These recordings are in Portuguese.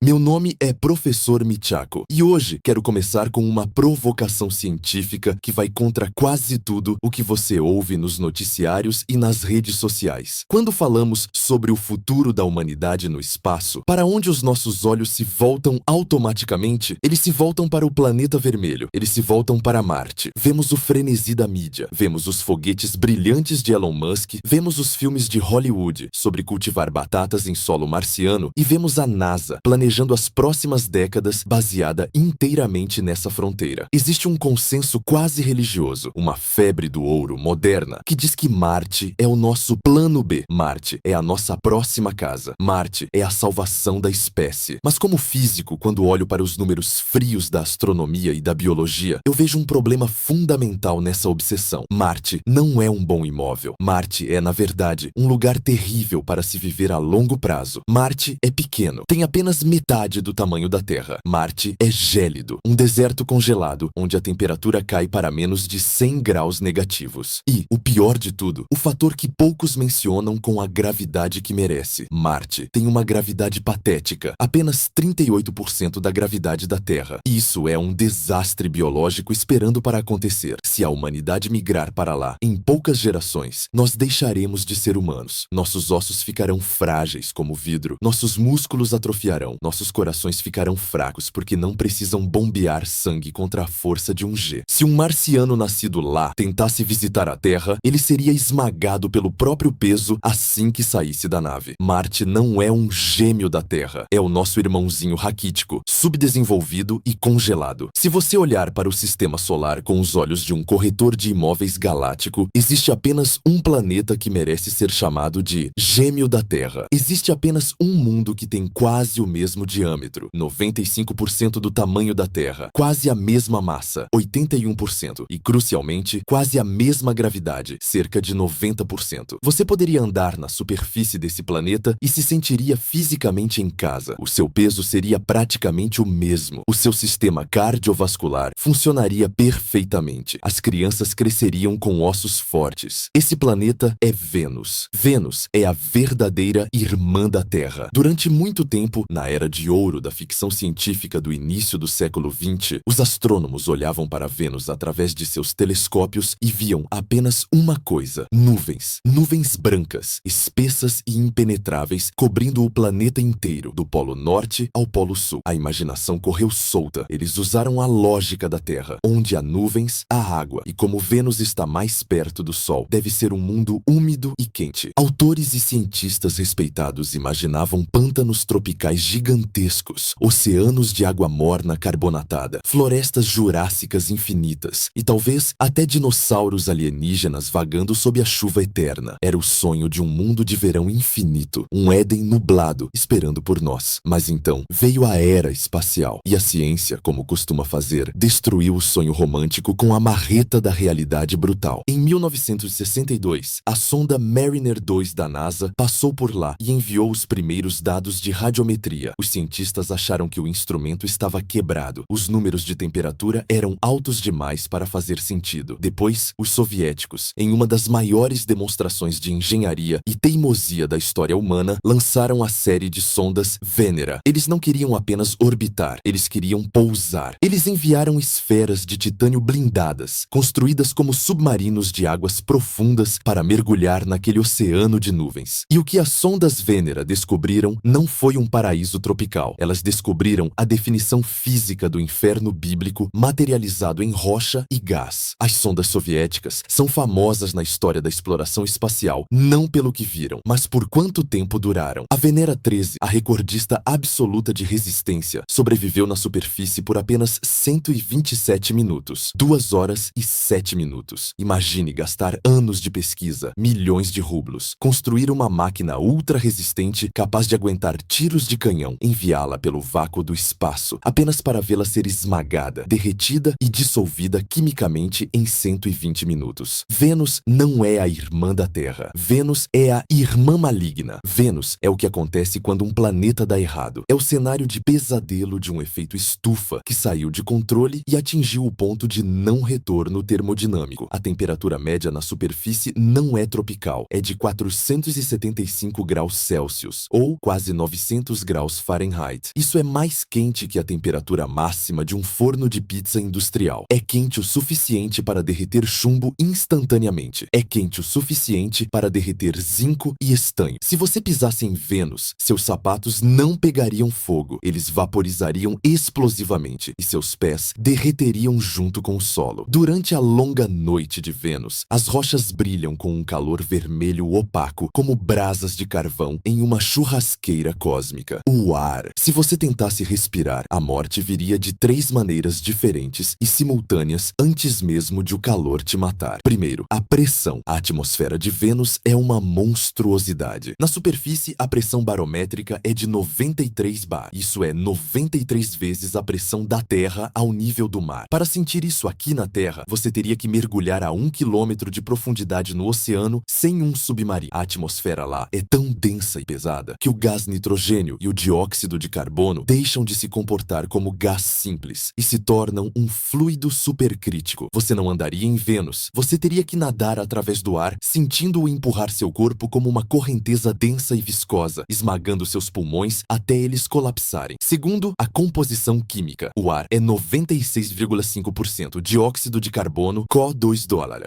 Meu nome é Professor Michako e hoje quero começar com uma provocação científica que vai contra quase tudo o que você ouve nos noticiários e nas redes sociais. Quando falamos sobre o futuro da humanidade no espaço, para onde os nossos olhos se voltam automaticamente? Eles se voltam para o planeta vermelho, eles se voltam para Marte. Vemos o frenesi da mídia, vemos os foguetes brilhantes de Elon Musk, vemos os filmes de Hollywood sobre cultivar batatas em solo marciano e vemos a NASA planejando as próximas décadas baseada inteiramente nessa fronteira. Existe um consenso quase religioso, uma febre do ouro moderna, que diz que Marte é o nosso plano B. Marte é a nossa próxima casa. Marte é a salvação da espécie. Mas como físico, quando olho para os números frios da astronomia e da biologia, eu vejo um problema fundamental nessa obsessão. Marte não é um bom imóvel. Marte é, na verdade, um lugar terrível para se viver a longo prazo. Marte é pequeno, tem apenas metade do tamanho da Terra. Marte é gélido, um deserto congelado, onde a temperatura cai para menos de 100 graus negativos. E, o pior de tudo, o fator que poucos mencionam com a gravidade que merece. Marte tem uma gravidade patética, apenas 38% da gravidade da Terra. Isso é um desastre biológico esperando para acontecer. Se a humanidade migrar para lá, em poucas gerações, nós deixaremos de ser humanos. Nossos ossos ficarão frágeis como vidro, nossos músculos atrofiarão, nossos corações ficarão fracos porque não precisam bombear sangue contra a força de um G. Se um marciano nascido lá tentasse visitar a Terra, ele seria esmagado pelo próprio peso assim que saísse da nave. Marte não é um gêmeo da Terra, é o nosso irmãozinho raquítico, subdesenvolvido e congelado. Se você olhar para o sistema solar com os olhos de um corretor de imóveis galáctico, existe apenas um planeta que merece ser chamado de gêmeo da Terra. Existe apenas um mundo que tem quase o mesmo diâmetro, 95% do tamanho da Terra, quase a mesma massa, 81%, e crucialmente, quase a mesma gravidade, cerca de 90%. Você poderia andar na superfície desse planeta e se sentiria fisicamente em casa. O seu peso seria praticamente o mesmo. O seu sistema cardiovascular funcionaria perfeitamente. As crianças cresceriam com ossos fortes. Esse planeta é Vênus. Vênus é a verdadeira irmã da Terra. Durante muito tempo, na era de ouro da ficção científica do início do século XX, os astrônomos olhavam para Vênus através de seus telescópios e viam apenas uma coisa: nuvens. Nuvens brancas, espessas e impenetráveis, cobrindo o planeta inteiro, do Polo Norte ao Polo Sul. A imaginação correu solta. Eles usaram a lógica da Terra. Onde há nuvens, há água. E como Vênus está mais perto do Sol, deve ser um mundo úmido e quente. Autores e cientistas respeitados imaginavam pântanos tropicais gigantescos, oceanos de água morna carbonatada, florestas jurássicas infinitas e talvez até dinossauros alienígenas vagando sob a chuva eterna. Era o sonho de um mundo de verão infinito, um Éden nublado esperando por nós. Mas então veio a era espacial e a ciência, como costuma fazer, destruiu o sonho romântico com a marreta da realidade brutal. Em 1962, a sonda Mariner 2 da NASA passou por lá e enviou os primeiros dados de radiometria. Os cientistas acharam que o instrumento estava quebrado. Os números de temperatura eram altos demais para fazer sentido. Depois, os soviéticos, em uma das maiores demonstrações de engenharia e teimosia da história humana, lançaram a série de sondas Venera. Eles não queriam apenas orbitar, eles queriam pousar. Eles enviaram esferas de titânio blindadas, construídas como submarinos de águas profundas para mergulhar naquele oceano de nuvens. E o que as sondas Venera descobriram não foi um paraíso tropical. Elas descobriram a definição física do inferno bíblico materializado em rocha e gás. As sondas soviéticas são famosas na história da exploração espacial, não pelo que viram, mas por quanto tempo duraram. A Venera 13, a recordista absoluta de resistência, sobreviveu na superfície por apenas 127 minutos, 2 horas e 7 minutos. Imagine gastar anos de pesquisa, milhões de rublos, construir uma máquina ultra resistente capaz de aguentar tiros de canhão, enviá-la pelo vácuo do espaço, apenas para vê-la ser esmagada, derretida e dissolvida quimicamente em 120 minutos. Vênus não é a irmã da Terra. Vênus é a irmã maligna. Vênus é o que acontece quando um planeta dá errado. É o cenário de pesadelo de um efeito estufa que saiu de controle e atingiu o ponto de não retorno termodinâmico. A temperatura média na superfície não é tropical, é de 475 graus Celsius, ou quase 900 graus Fahrenheit. Fahrenheit. Isso é mais quente que a temperatura máxima de um forno de pizza industrial. É quente o suficiente para derreter chumbo instantaneamente. É quente o suficiente para derreter zinco e estanho. Se você pisasse em Vênus, seus sapatos não pegariam fogo. Eles vaporizariam explosivamente e seus pés derreteriam junto com o solo. Durante a longa noite de Vênus, as rochas brilham com um calor vermelho opaco, como brasas de carvão em uma churrasqueira cósmica. O ar. Se você tentasse respirar, a morte viria de 3 maneiras diferentes e simultâneas antes mesmo de o calor te matar. Primeiro, a pressão. A atmosfera de Vênus é uma monstruosidade. Na superfície, a pressão barométrica é de 93 bar. Isso é 93 vezes a pressão da Terra ao nível do mar. Para sentir isso aqui na Terra, você teria que mergulhar a 1 quilômetro de profundidade no oceano sem um submarino. A atmosfera lá é tão densa e pesada que o gás nitrogênio e o dióxido de carbono deixam de se comportar como gás simples e se tornam um fluido supercrítico. Você não andaria em Vênus. Você teria que nadar através do ar, sentindo-o empurrar seu corpo como uma correnteza densa e viscosa, esmagando seus pulmões até eles colapsarem. Segundo, a composição química. O ar é 96,5% dióxido de carbono CO2.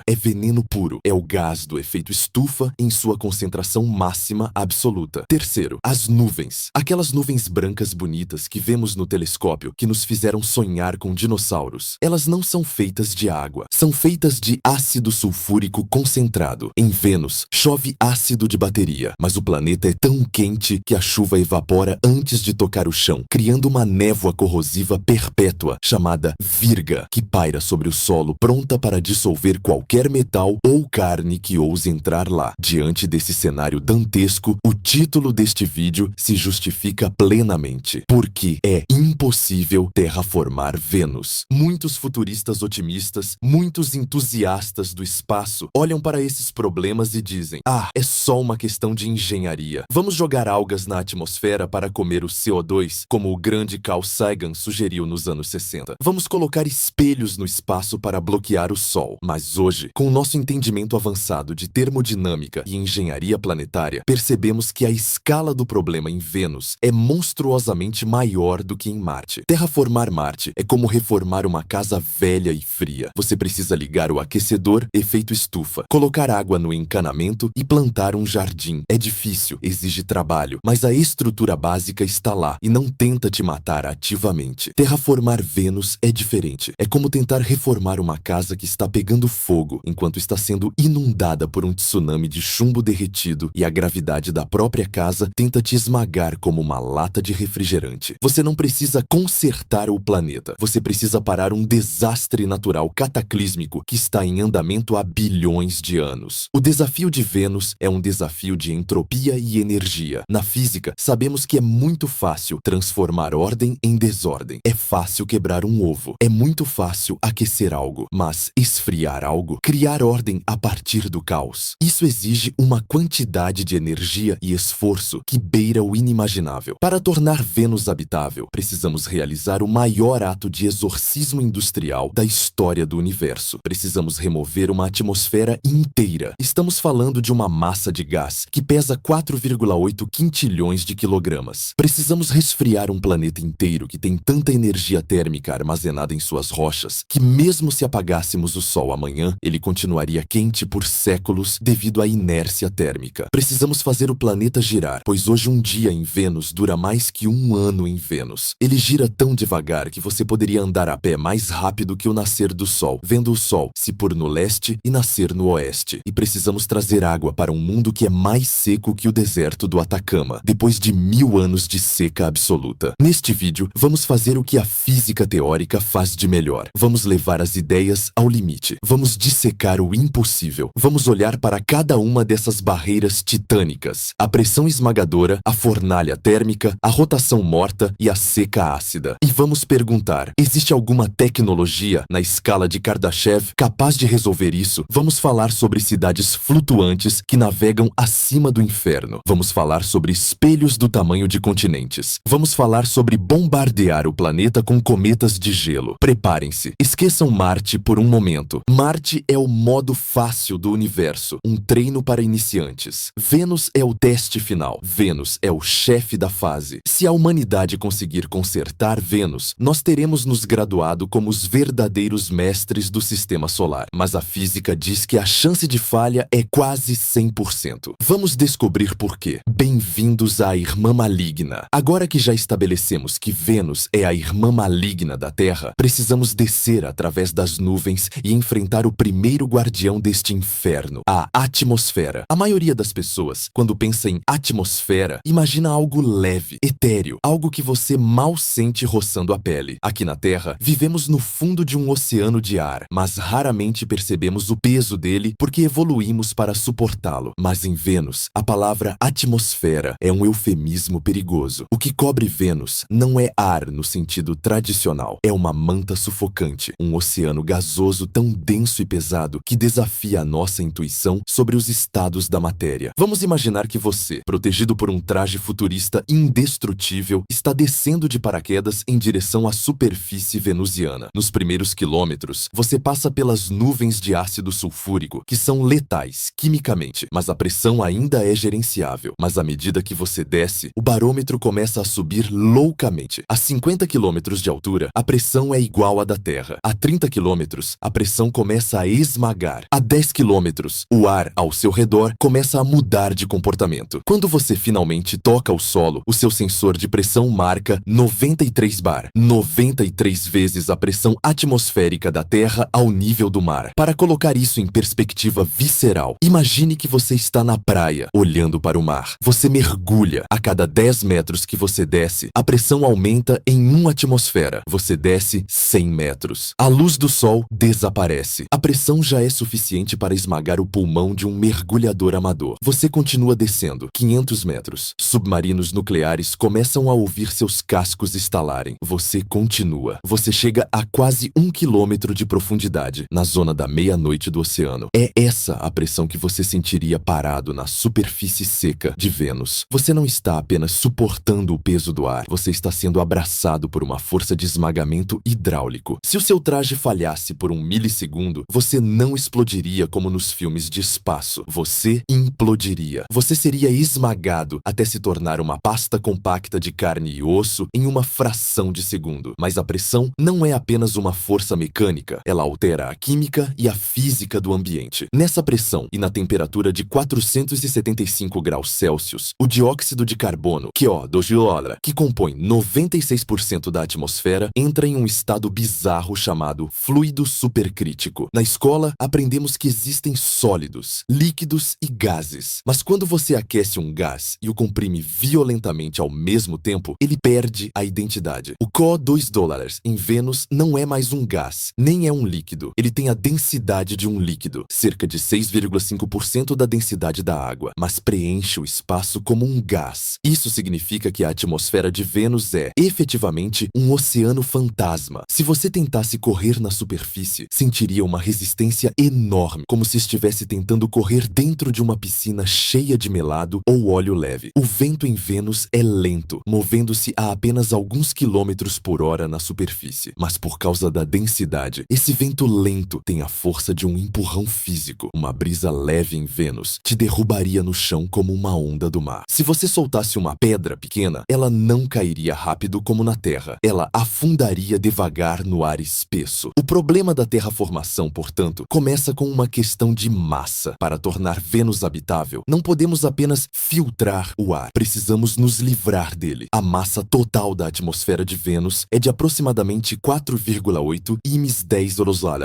É veneno puro. É o gás do efeito estufa em sua concentração máxima absoluta. Terceiro, as nuvens. Aquelas nuvens brancas bonitas que vemos no telescópio que nos fizeram sonhar com dinossauros. Elas não são feitas de água. São feitas de ácido sulfúrico concentrado. Em Vênus, chove ácido de bateria, mas o planeta é tão quente que a chuva evapora antes de tocar o chão, criando uma névoa corrosiva perpétua chamada virga, que paira sobre o solo pronta para dissolver qualquer metal ou carne que ouse entrar lá. Diante desse cenário dantesco, o título deste vídeo se justifica plenamente, porque é impossível terraformar Vênus. Muitos futuristas otimistas, muitos entusiastas do espaço olham para esses problemas e dizem: ah, é só uma questão de engenharia. Vamos jogar algas na atmosfera para comer o CO2, como o grande Carl Sagan sugeriu nos anos 60. Vamos colocar espelhos no espaço para bloquear o Sol. Mas hoje, com o nosso entendimento avançado de termodinâmica e engenharia planetária, percebemos que a escala do problema em Vênus é monstruosamente maior do que em Marte. Terraformar Marte é como reformar uma casa velha e fria. Você precisa ligar o aquecedor, efeito estufa, colocar água no encanamento e plantar um jardim. É difícil, exige trabalho, mas a estrutura básica está lá e não tenta te matar ativamente. Terraformar Vênus é diferente. É como tentar reformar uma casa que está pegando fogo enquanto está sendo inundada por um tsunami de chumbo derretido e a gravidade da própria casa tenta te esmagar como uma lata de refrigerante. Você não precisa consertar o planeta. Você precisa parar um desastre natural cataclísmico que está em andamento há bilhões de anos. O desafio de Vênus é um desafio de entropia e energia. Na física, sabemos que é muito fácil transformar ordem em desordem. É fácil quebrar um ovo. É muito fácil aquecer algo, mas esfriar algo, criar ordem a partir do caos. Isso exige uma quantidade de energia e esforço que beira o inimaginável. Para tornar Vênus habitável, precisamos realizar o maior ato de exorcismo industrial da história do universo. Precisamos remover uma atmosfera inteira. Estamos falando de uma massa de gás que pesa 4,8 quintilhões de quilogramas. Precisamos resfriar um planeta inteiro que tem tanta energia térmica armazenada em suas rochas que, mesmo se apagássemos o Sol amanhã, ele continuaria quente por séculos devido à inércia térmica. Precisamos fazer o planeta girar, pois hoje um dia em Vênus dura mais que um ano em Vênus. Ele gira tão devagar que você poderia andar a pé mais rápido que o nascer do Sol, vendo o Sol se pôr no leste e nascer no oeste. E precisamos trazer água para um mundo que é mais seco que o deserto do Atacama, depois de 1000 anos de seca absoluta. Neste vídeo, vamos fazer o que a física teórica faz de melhor. Vamos levar as ideias ao limite. Vamos dissecar o impossível. Vamos olhar para cada uma dessas barreiras titânicas: a pressão esmagadora, a fornalha térmica, a rotação morta e a seca ácida. E vamos perguntar: existe alguma tecnologia na escala de Kardashev capaz de resolver isso? Vamos falar sobre cidades flutuantes que navegam acima do inferno. Vamos falar sobre espelhos do tamanho de continentes. Vamos falar sobre bombardear o planeta com cometas de gelo. Preparem-se. Esqueçam Marte por um momento. Marte é o modo fácil do universo, um treino para iniciantes. Vênus é o teste final. Vênus é o chefe da fase. Se a humanidade conseguir consertar Vênus, nós teremos nos graduado como os verdadeiros mestres do sistema solar. Mas a física diz que a chance de falha é quase 100%. Vamos descobrir por quê. Bem-vindos à irmã maligna. Agora que já estabelecemos que Vênus é a irmã maligna da Terra, precisamos descer através das nuvens e enfrentar o primeiro guardião deste inferno, a atmosfera. A maioria das pessoas, quando pensa em atmosfera, imagina algo leve, etéreo, algo que você mal sente roçando a pele. Aqui na Terra, vivemos no fundo de um oceano de ar, mas raramente percebemos o peso dele porque evoluímos para suportá-lo. Mas em Vênus, a palavra atmosfera é um eufemismo perigoso. O que cobre Vênus não é ar no sentido tradicional, é uma manta sufocante, um oceano gasoso tão denso e pesado que desafia a nossa intuição sobre os estados da matéria. Vamos imaginar que você, protegido por um traje futurista indestrutível, está descendo de paraquedas em direção à superfície venusiana. Nos primeiros quilômetros, você passa pelas nuvens de ácido sulfúrico, que são letais quimicamente, mas a pressão ainda é gerenciável. Mas à medida que você desce, o barômetro começa a subir loucamente. A 50 quilômetros de altura, a pressão é igual à da Terra. A 30 quilômetros, a pressão começa a esmagar. A 10 quilômetros, o ar ao seu redor começa a mudar de comportamento. Quando você finalmente toca o solo, o seu sensor de pressão marca 93 bar, 93 vezes a pressão atmosférica da Terra ao nível do mar. Para colocar isso em perspectiva visceral, imagine que você está na praia, olhando para o mar. Você mergulha. A cada 10 metros que você desce, a pressão aumenta em 1 atmosfera. Você desce 100 metros. A luz do sol desaparece. A pressão já é suficiente para esmagar o pulmão de um mergulhador amador. Você continua descendo. 500 metros. Submarinos nucleares começam a ouvir seus cascos estalarem. Você continua. Você chega a quase 1 quilômetro de profundidade, na zona da meia-noite do oceano. É essa a pressão que você sentiria parado na superfície seca de Vênus. Você não está apenas suportando o peso do ar, você está sendo abraçado por uma força de esmagamento hidráulico. Se o seu traje falhasse por 1 milissegundo, você não explodiria como nos filmes de espaço. Você implodiria. Você seria esmagado até se tornar uma pasta compacta de carne e osso em uma fração de segundo. Mas a pressão não é apenas uma força mecânica, ela altera a química e a física do ambiente. Nessa pressão e na temperatura de 475 graus Celsius, o dióxido de carbono, CO2, que compõe 96% da atmosfera, entra em um estado bizarro chamado fluido supercrítico. Na escola, aprendemos que existem sólidos, líquidos e gases. Mas quando você aquece um gás e o comprime violentamente ao mesmo tempo, ele perde a identidade. O CO2 em Vênus não é mais um gás, nem é um líquido. Ele tem a densidade de um líquido, cerca de 6,5% da densidade da água, mas preenche o espaço como um gás. Isso significa que a atmosfera de Vênus é, efetivamente, um oceano fantasma. Se você tentasse correr na superfície, sentiria uma resistência enorme, como se estivesse tentando correr dentro de uma piscina cheia de melado ou óleo leve. O vento em Vênus é lento, movendo-se a apenas alguns quilômetros por hora na superfície. Mas por causa da densidade, esse vento lento tem a força de um empurrão físico. Uma brisa leve em Vênus te derrubaria no chão como uma onda do mar. Se você soltasse uma pedra pequena, ela não cairia rápido como na Terra. Ela afundaria devagar no ar espesso. O problema da terraformação, portanto, começa com uma questão de massa. Para tornar Vênus habitável, não podemos apenas filtrar o ar. Precisamos nos livrar dele. A massa total da atmosfera de Vênus é de aproximadamente 4,8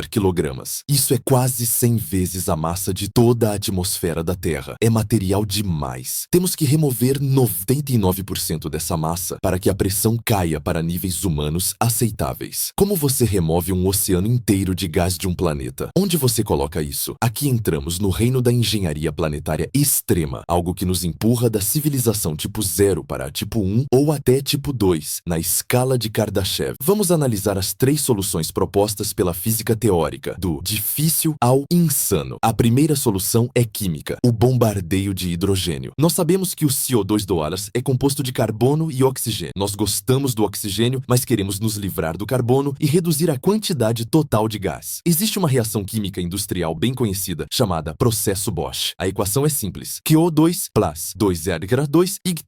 kg. Isso é quase 100 vezes a massa de toda a atmosfera da Terra. É material demais. Temos que remover 99% dessa massa para que a pressão caia para níveis humanos aceitáveis. Como você remove um oceano inteiro de gás de um planeta? Onde você coloca isso? Aqui entramos no reino da engenharia planetária extrema, algo que nos empurra da civilização tipo 0 para a tipo 1 ou até tipo 2, na escala de Kardashev. Vamos analisar as 3 soluções propostas pela física teórica, do difícil ao insano. A primeira solução é química, o bombardeio de hidrogênio. Nós sabemos que o CO2 é composto de carbono e oxigênio. Nós gostamos do oxigênio, mas queremos nos livrar do carbono e reduzir a quantidade total de gás. Existe uma reação química industrial bem conhecida, chamada processo Bosch. A equação é simples. CO2 plus 2R2 igual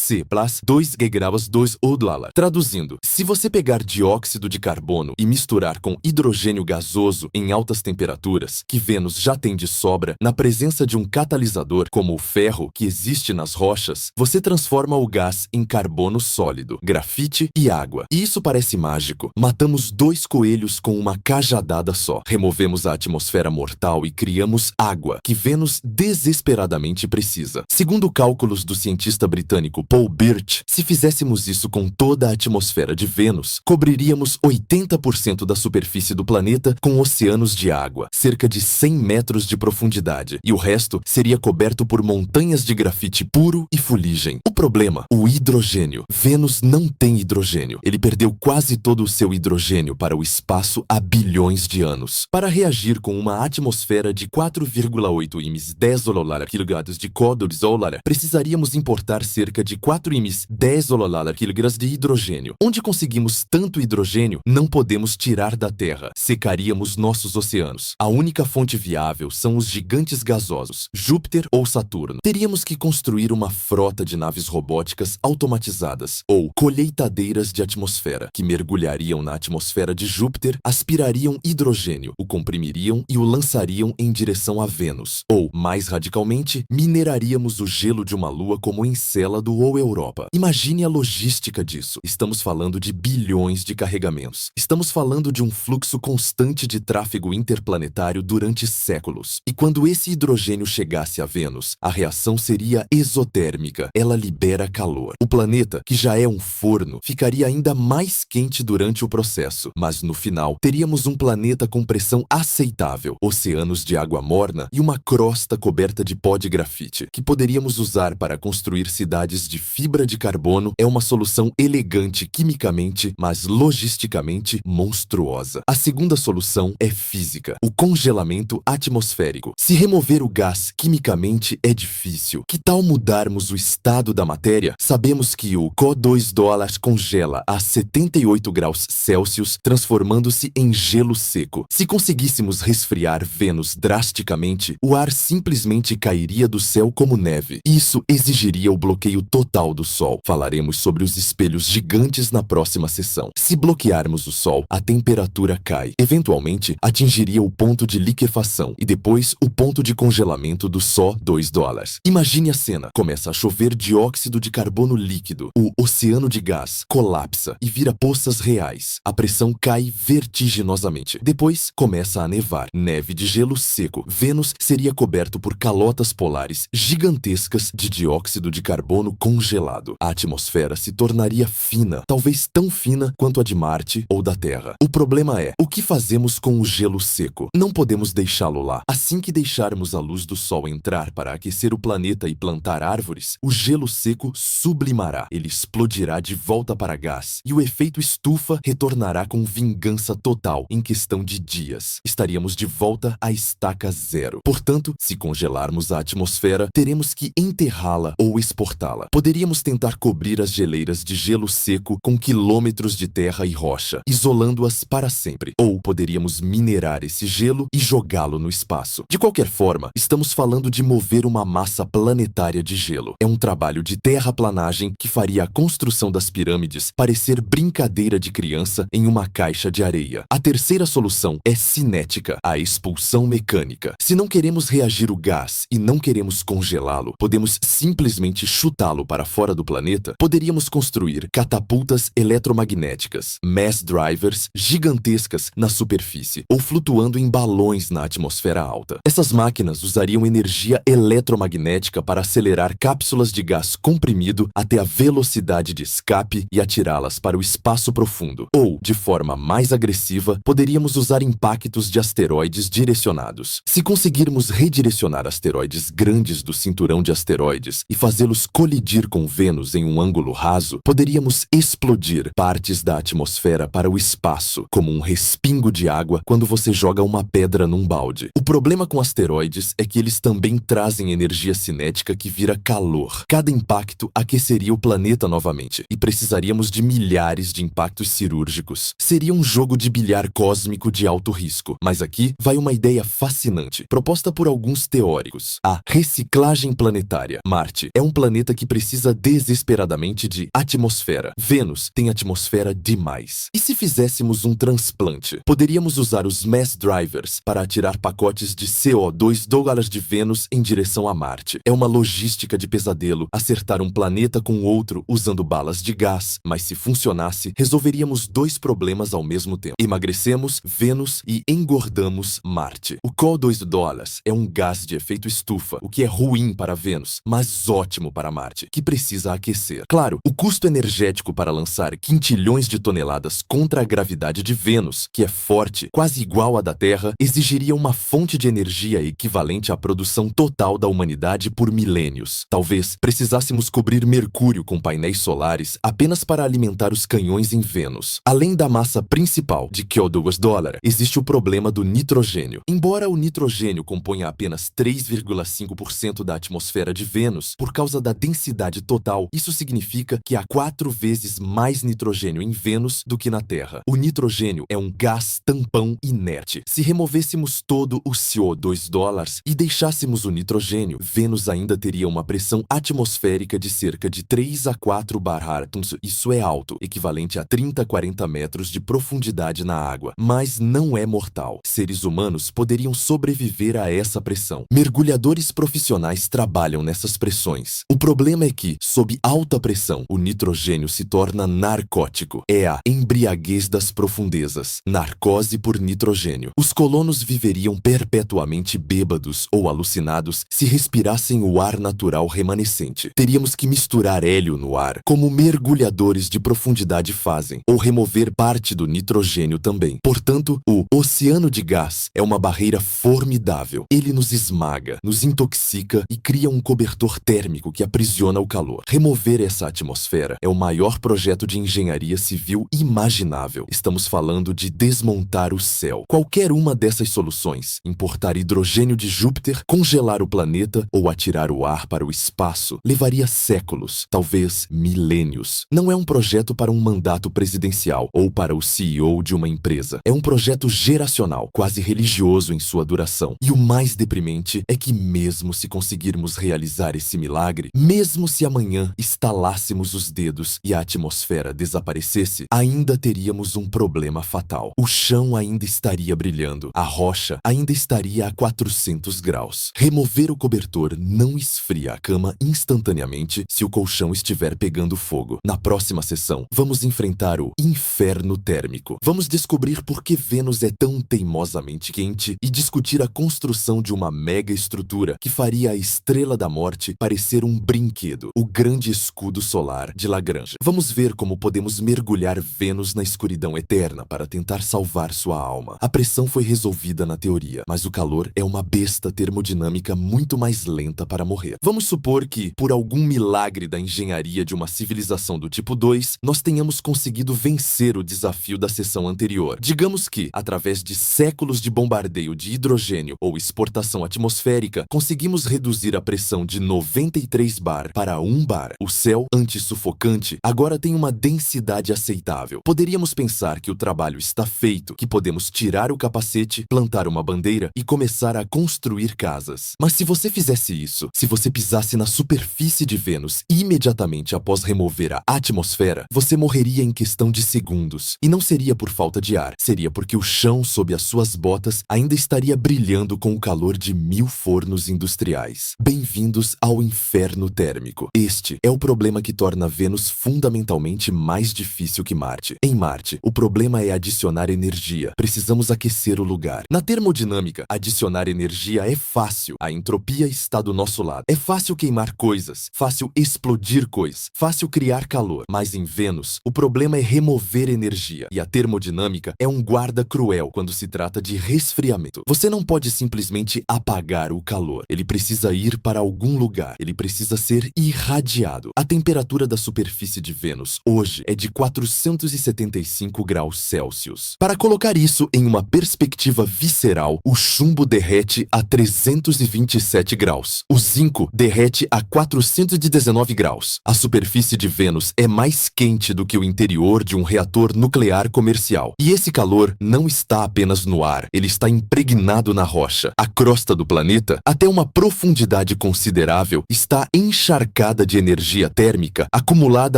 C plus 2 graus 2 $. Traduzindo, se você pegar dióxido de carbono e misturar com hidrogênio gasoso em altas temperaturas, que Vênus já tem de sobra, na presença de um catalisador como o ferro que existe nas rochas, você transforma o gás em carbono sólido, grafite e água. E isso parece mágico. Matamos 2 coelhos com uma cajadada só. Removemos a atmosfera mortal e criamos água, que Vênus desesperadamente precisa. Segundo cálculos do cientista britânico Paul Birch, se fizéssemos isso com toda a atmosfera de Vênus, cobriríamos 80% da superfície do planeta com oceanos de água, cerca de 100 metros de profundidade, e o resto seria coberto por montanhas de grafite puro e fuligem. O problema, o hidrogênio. Vênus não tem hidrogênio. Ele perdeu quase todo o seu hidrogênio para o espaço há bilhões de anos. Para reagir com uma atmosfera de 4,8 ims 10 kg de CO2, precisaríamos importar cerca de 4 ims 10 kg de hidrogênio. Onde conseguimos tanto hidrogênio, não podemos tirar da Terra. Secaríamos nossos oceanos. A única fonte viável são os gigantes gasosos, Júpiter ou Saturno. Teríamos que construir uma frota de naves robóticas automatizadas, ou colheitadeiras de atmosfera, que mergulhariam na atmosfera de Júpiter, aspirariam hidrogênio, o comprimiriam e o lançariam em direção a Vênus. Ou, mais radicalmente, mineraríamos o gelo de uma lua como Encélado ou Europa. Imagine a logística disso. Estamos falando de bilhões de carregamentos. Estamos falando de um fluxo constante de tráfego interplanetário durante séculos. E quando esse hidrogênio chegasse a Vênus, a reação seria exotérmica. Ela libera calor. O planeta, que já é um forno, ficaria ainda mais quente durante o processo. Mas no final, teríamos um planeta com pressão aceitável, oceanos de água morna e uma crosta coberta de pó de grafite, que poderíamos usar para construir cidades de fibra de carbono. É uma solução elegante quimicamente, mas logisticamente monstruosa. A segunda solução é física, o congelamento atmosférico. Se remover o gás quimicamente é difícil. Que tal mudarmos o estado da matéria? Sabemos que o CO2 congela a 78 graus Celsius, transformando-se em gelo seco. Se conseguíssemos resfriar Vênus drasticamente, o ar simplesmente cairia do céu como neve. Isso exigiria o bloqueio total do Sol. Falaremos sobre os espelhos gigantes na próxima sessão. Se bloquearmos o Sol, a temperatura cai. Eventualmente, atingiria o ponto de liquefação e depois o ponto de congelamento do só $2. Imagine a cena. Começa a chover dióxido de carbono líquido. O oceano de gás colapsa e vira poças reais. A pressão cai vertiginosamente. Depois, começa a nevar. Neve de gelo seco. Vênus seria coberto por calotas polares gigantescas de dióxido de carbono congelado. A atmosfera se tornaria fina, talvez tão fina quanto a de Marte ou da Terra. O problema é, o que fazemos com o gelo seco? Não podemos deixá-lo lá. Assim que deixarmos a luz do Sol entrar para aquecer o planeta e plantar árvores, o gelo seco sublimará. Ele explodirá de volta para gás e o efeito estufa retornará com vingança total em questão de dias. Estaríamos de volta à estaca zero. Portanto, se congelarmos a atmosfera, teremos que enterrá-la ou exportá-la. Poderíamos tentar cobrir as geleiras de gelo seco com quilômetros de terra e rocha, isolando-as para sempre. Ou poderíamos minerar esse gelo e jogá-lo no espaço. De qualquer forma, estamos falando de mover uma massa planetária de gelo. É um trabalho de terraplanagem que faria a construção das pirâmides parecer brincadeira de criança em uma caixa de areia. A terceira solução é cinética, a expulsão mecânica. Se não queremos reagir o gás e não queremos congelá-lo, podemos simplesmente chutá-lo para fora do planeta. Poderíamos construir catapultas eletromagnéticas, mass drivers gigantescas na superfície ou flutuando em balões na atmosfera alta. Essas máquinas usariam energia eletromagnética para acelerar cápsulas de gás comprimido até a velocidade de escape e atirá-las para o espaço profundo. Ou, de forma mais agressiva, poderíamos usar impactos de asteroides direcionados. Se conseguirmos redirecionar asteroides grandes do cinturão de asteroides e fazê-los colidir com Vênus em um ângulo raso, poderíamos explodir partes da atmosfera para o espaço, como um respingo de água quando você joga uma pedra num balde. O problema com asteroides é que eles também trazem energia cinética que vira calor. Cada impacto aqueceria o planeta novamente, e precisaríamos de milhares de impactos cirúrgicos. Seria um jogo de bilhar cósmico de alto risco. Mas aqui vai uma ideia fascinante, proposta por alguns teóricos: a reciclagem planetária. Marte é um planeta que precisa precisa desesperadamente de atmosfera. Vênus tem atmosfera demais. E se fizéssemos um transplante? Poderíamos usar os mass drivers para atirar pacotes de CO2 de Vênus em direção a Marte. É uma logística de pesadelo acertar um planeta com outro usando balas de gás, mas se funcionasse, resolveríamos dois problemas ao mesmo tempo. Emagrecemos Vênus e engordamos Marte. O CO2 é um gás de efeito estufa, o que é ruim para Vênus, mas ótimo para Marte, que precisa aquecer. Claro, o custo energético para lançar quintilhões de toneladas contra a gravidade de Vênus, que é forte, quase igual à da Terra, exigiria uma fonte de energia equivalente à produção total da humanidade por milênios. Talvez precisássemos cobrir Mercúrio com painéis solares apenas para alimentar os canhões em Vênus. Além da massa principal de CO2, existe o problema do nitrogênio. Embora o nitrogênio componha apenas 3,5% da atmosfera de Vênus, por causa da densidade total, isso significa que há 4 vezes mais nitrogênio em Vênus do que na Terra. O nitrogênio é um gás tampão inerte. Se removêssemos todo o CO2 e deixássemos o nitrogênio, Vênus ainda teria uma pressão atmosférica de cerca de 3 a 4 bar-atms. Isso é alto, equivalente a 30 a 40 metros de profundidade na água, mas não é mortal. Seres humanos poderiam sobreviver a essa pressão. Mergulhadores profissionais trabalham nessas pressões. O problema é que, sob alta pressão, o nitrogênio se torna narcótico. É a embriaguez das profundezas. Narcose por nitrogênio. Os colonos viveriam perpetuamente bêbados ou alucinados se respirassem o ar natural remanescente. Teríamos que misturar hélio no ar, como mergulhadores de profundidade fazem, ou remover parte do nitrogênio também. Portanto, o oceano de gás é uma barreira formidável. Ele nos esmaga, nos intoxica e cria um cobertor térmico que aprisiona o calor. Remover essa atmosfera é o maior projeto de engenharia civil imaginável. Estamos falando de desmontar o céu. Qualquer uma dessas soluções, importar hidrogênio de Júpiter, congelar o planeta ou atirar o ar para o espaço, levaria séculos, talvez milênios. Não é um projeto para um mandato presidencial ou para o CEO de uma empresa. É um projeto geracional, quase religioso em sua duração. E o mais deprimente é que mesmo se conseguirmos realizar esse milagre, mesmo se amanhã estalássemos os dedos e a atmosfera desaparecesse, ainda teríamos um problema fatal. O chão ainda estaria brilhando, a rocha ainda estaria a 400 graus. Remover o cobertor não esfria a cama instantaneamente se o colchão estiver pegando fogo. Na próxima sessão, vamos enfrentar o inferno térmico. Vamos descobrir por que Vênus é tão teimosamente quente e discutir a construção de uma mega estrutura que faria a Estrela da Morte parecer um brinquedo, o grande escudo solar de Lagrange. Vamos ver como podemos mergulhar Vênus na escuridão eterna para tentar salvar sua alma. A pressão foi resolvida na teoria, mas o calor é uma besta termodinâmica muito mais lenta para morrer. Vamos supor que, por algum milagre da engenharia de uma civilização do tipo 2, nós tenhamos conseguido vencer o desafio da sessão anterior. Digamos que, através de séculos de bombardeio de hidrogênio ou exportação atmosférica, conseguimos reduzir a pressão de 93 bar para 1 bar. O céu, antissufocante, agora tem uma densidade aceitável. Poderíamos pensar que o trabalho está feito, que podemos tirar o capacete, plantar uma bandeira e começar a construir casas. Mas se você fizesse isso, se você pisasse na superfície de Vênus imediatamente após remover a atmosfera, você morreria em questão de segundos. E não seria por falta de ar, seria porque o chão sob as suas botas ainda estaria brilhando com o calor de 1000 fornos industriais. Bem-vindos ao inferno térmico. Este é o problema que torna Vênus fundamentalmente mais difícil que Marte. Em Marte, o problema é adicionar energia. Precisamos aquecer o lugar. Na termodinâmica, adicionar energia é fácil. A entropia está do nosso lado. É fácil queimar coisas, fácil explodir coisas, fácil criar calor. Mas em Vênus, o problema é remover energia. E a termodinâmica é um guarda cruel quando se trata de resfriamento. Você não pode simplesmente apagar o calor. Ele precisa ir para algum lugar. Ele precisa ser irradiado. A temperatura da superfície de Vênus hoje é de 475 graus Celsius. Para colocar isso em uma perspectiva visceral, o chumbo derrete a 327 graus. O zinco derrete a 419 graus. A superfície de Vênus é mais quente do que o interior de um reator nuclear comercial. E esse calor não está apenas no ar, ele está impregnado na rocha. A crosta do planeta, até uma profundidade considerável, está encharcada camada de energia térmica acumulada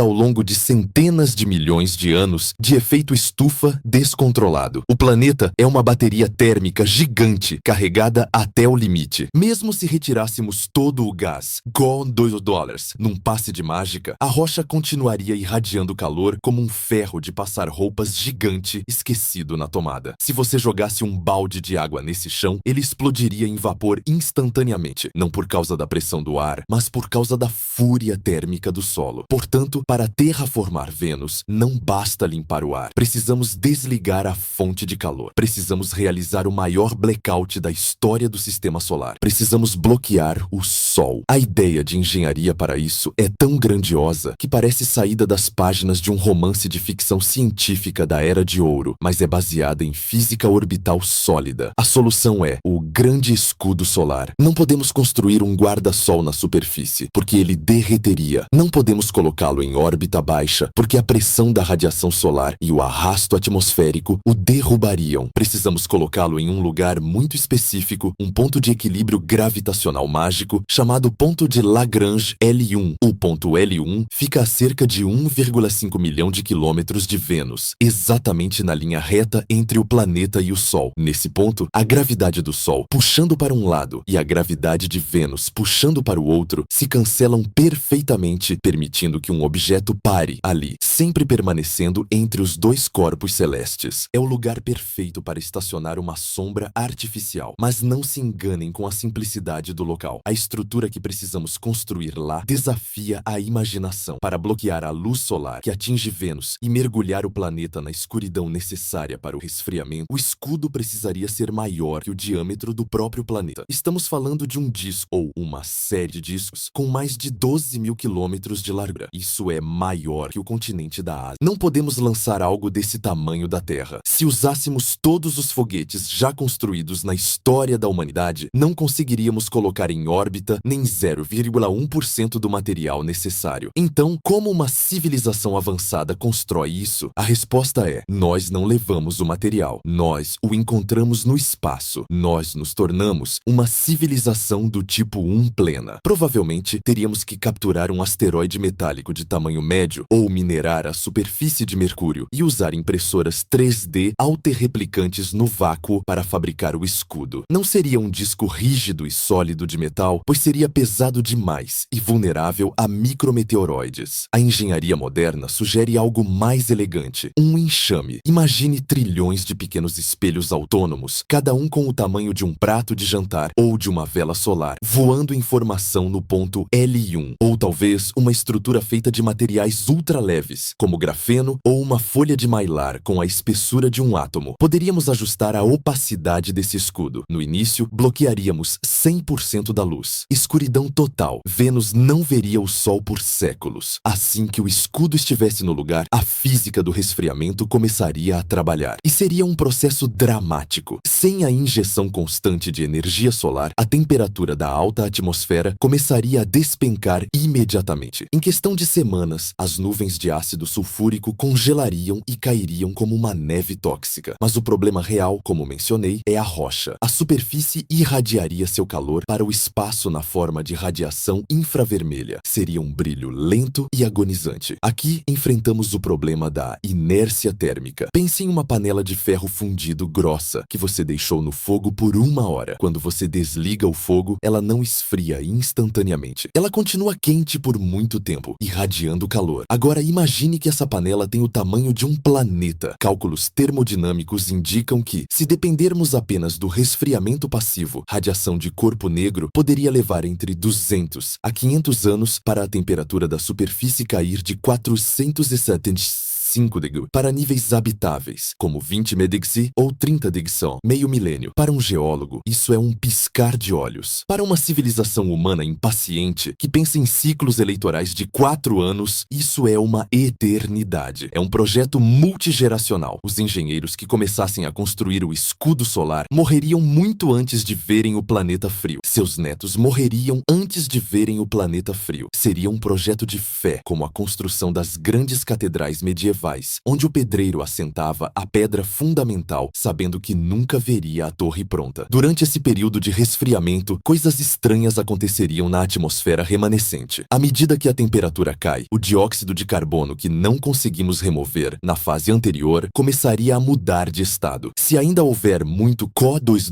ao longo de centenas de milhões de anos de efeito estufa descontrolado. O planeta é uma bateria térmica gigante carregada até o limite. Mesmo se retirássemos todo o gás, com $2, num passe de mágica, a rocha continuaria irradiando calor como um ferro de passar roupas gigante esquecido na tomada. Se você jogasse um balde de água nesse chão, ele explodiria em vapor instantaneamente, não por causa da pressão do ar, mas por causa da fúria térmica do solo. Portanto, para terraformar Vênus, não basta limpar o ar. Precisamos desligar a fonte de calor. Precisamos realizar o maior blackout da história do sistema solar. Precisamos bloquear o Sol. A ideia de engenharia para isso é tão grandiosa que parece saída das páginas de um romance de ficção científica da Era de Ouro, mas é baseada em física orbital sólida. A solução é o grande escudo solar. Não podemos construir um guarda-sol na superfície, porque ele derreteria. Não podemos colocá-lo em órbita baixa, porque a pressão da radiação solar e o arrasto atmosférico o derrubariam. Precisamos colocá-lo em um lugar muito específico, um ponto de equilíbrio gravitacional mágico chamado ponto de Lagrange L1. O ponto L1 fica a cerca de 1,5 milhão de quilômetros de Vênus, exatamente na linha reta entre o planeta e o Sol. Nesse ponto, a gravidade do Sol puxando para um lado e a gravidade de Vênus puxando para o outro se cancelam perfeitamente, permitindo que um objeto pare ali, sempre permanecendo entre os dois corpos celestes. É o lugar perfeito para estacionar uma sombra artificial, mas não se enganem com a simplicidade do local. A estrutura que precisamos construir lá desafia a imaginação. Para bloquear a luz solar que atinge Vênus e mergulhar o planeta na escuridão necessária para o resfriamento, o escudo precisaria ser maior que o diâmetro do próprio planeta. Estamos falando de um disco, ou uma série de discos, com mais de 12 mil quilômetros de largura. Isso é maior que o continente da Ásia. Não podemos lançar algo desse tamanho da Terra. Se usássemos todos os foguetes já construídos na história da humanidade, não conseguiríamos colocar em órbita nem 0,1% do material necessário. Então, como uma civilização avançada constrói isso? A resposta é: nós não levamos o material. Nós o encontramos no espaço. Nós nos tornamos uma civilização do tipo 1 plena. Provavelmente, teríamos que capturar um asteroide metálico de tamanho médio ou minerar a superfície de Mercúrio e usar impressoras 3D autorreplicantes no vácuo para fabricar o escudo. Não seria um disco rígido e sólido de metal, pois seria pesado demais e vulnerável a micrometeoroides. A engenharia moderna sugere algo mais elegante, um enxame. Imagine trilhões de pequenos espelhos autônomos, cada um com o tamanho de um prato de jantar ou de uma vela solar, voando em formação no ponto L1, ou talvez uma estrutura feita de materiais ultraleves, como grafeno ou uma folha de mylar com a espessura de um átomo. Poderíamos ajustar a opacidade desse escudo. No início, bloquearíamos 100% da luz. Escuridão total. Vênus não veria o Sol por séculos. Assim que o escudo estivesse no lugar, a física do resfriamento começaria a trabalhar. E seria um processo dramático. Sem a injeção constante de energia solar, a temperatura da alta atmosfera começaria a despencar imediatamente. Em questão de semanas, as nuvens de ácido sulfúrico congelariam e cairiam como uma neve tóxica. Mas o problema real, como mencionei, é a rocha. A superfície irradiaria seu calor para o espaço na forma de radiação infravermelha. Seria um brilho lento e agonizante. Aqui enfrentamos o problema da inércia térmica. Pense em uma panela de ferro fundido grossa que você deixou no fogo por 1 hora. Quando você desliga o fogo, ela não esfria instantaneamente. Ela continua quente por muito tempo, irradiando calor. Agora imagine que essa panela tem o tamanho de um planeta. Cálculos termodinâmicos indicam que, se dependermos apenas do resfriamento passivo, radiação de corpo negro poderia levar entre 200 a 500 anos para a temperatura da superfície cair de 475 para níveis habitáveis, como 20 Medici ou 30 Degson, meio milênio. Para um geólogo, isso é um piscar de olhos. Para uma civilização humana impaciente, que pensa em ciclos eleitorais de 4 anos, isso é uma eternidade. É um projeto multigeracional. Os engenheiros que começassem a construir o escudo solar morreriam muito antes de verem o planeta frio. Seus netos morreriam antes de verem o planeta frio. Seria um projeto de fé, como a construção das grandes catedrais medievais medierais, onde o pedreiro assentava a pedra fundamental, sabendo que nunca veria a torre pronta. Durante esse período de resfriamento, coisas estranhas aconteceriam na atmosfera remanescente. À medida que a temperatura cai, o dióxido de carbono que não conseguimos remover na fase anterior começaria a mudar de estado. Se ainda houver muito CO2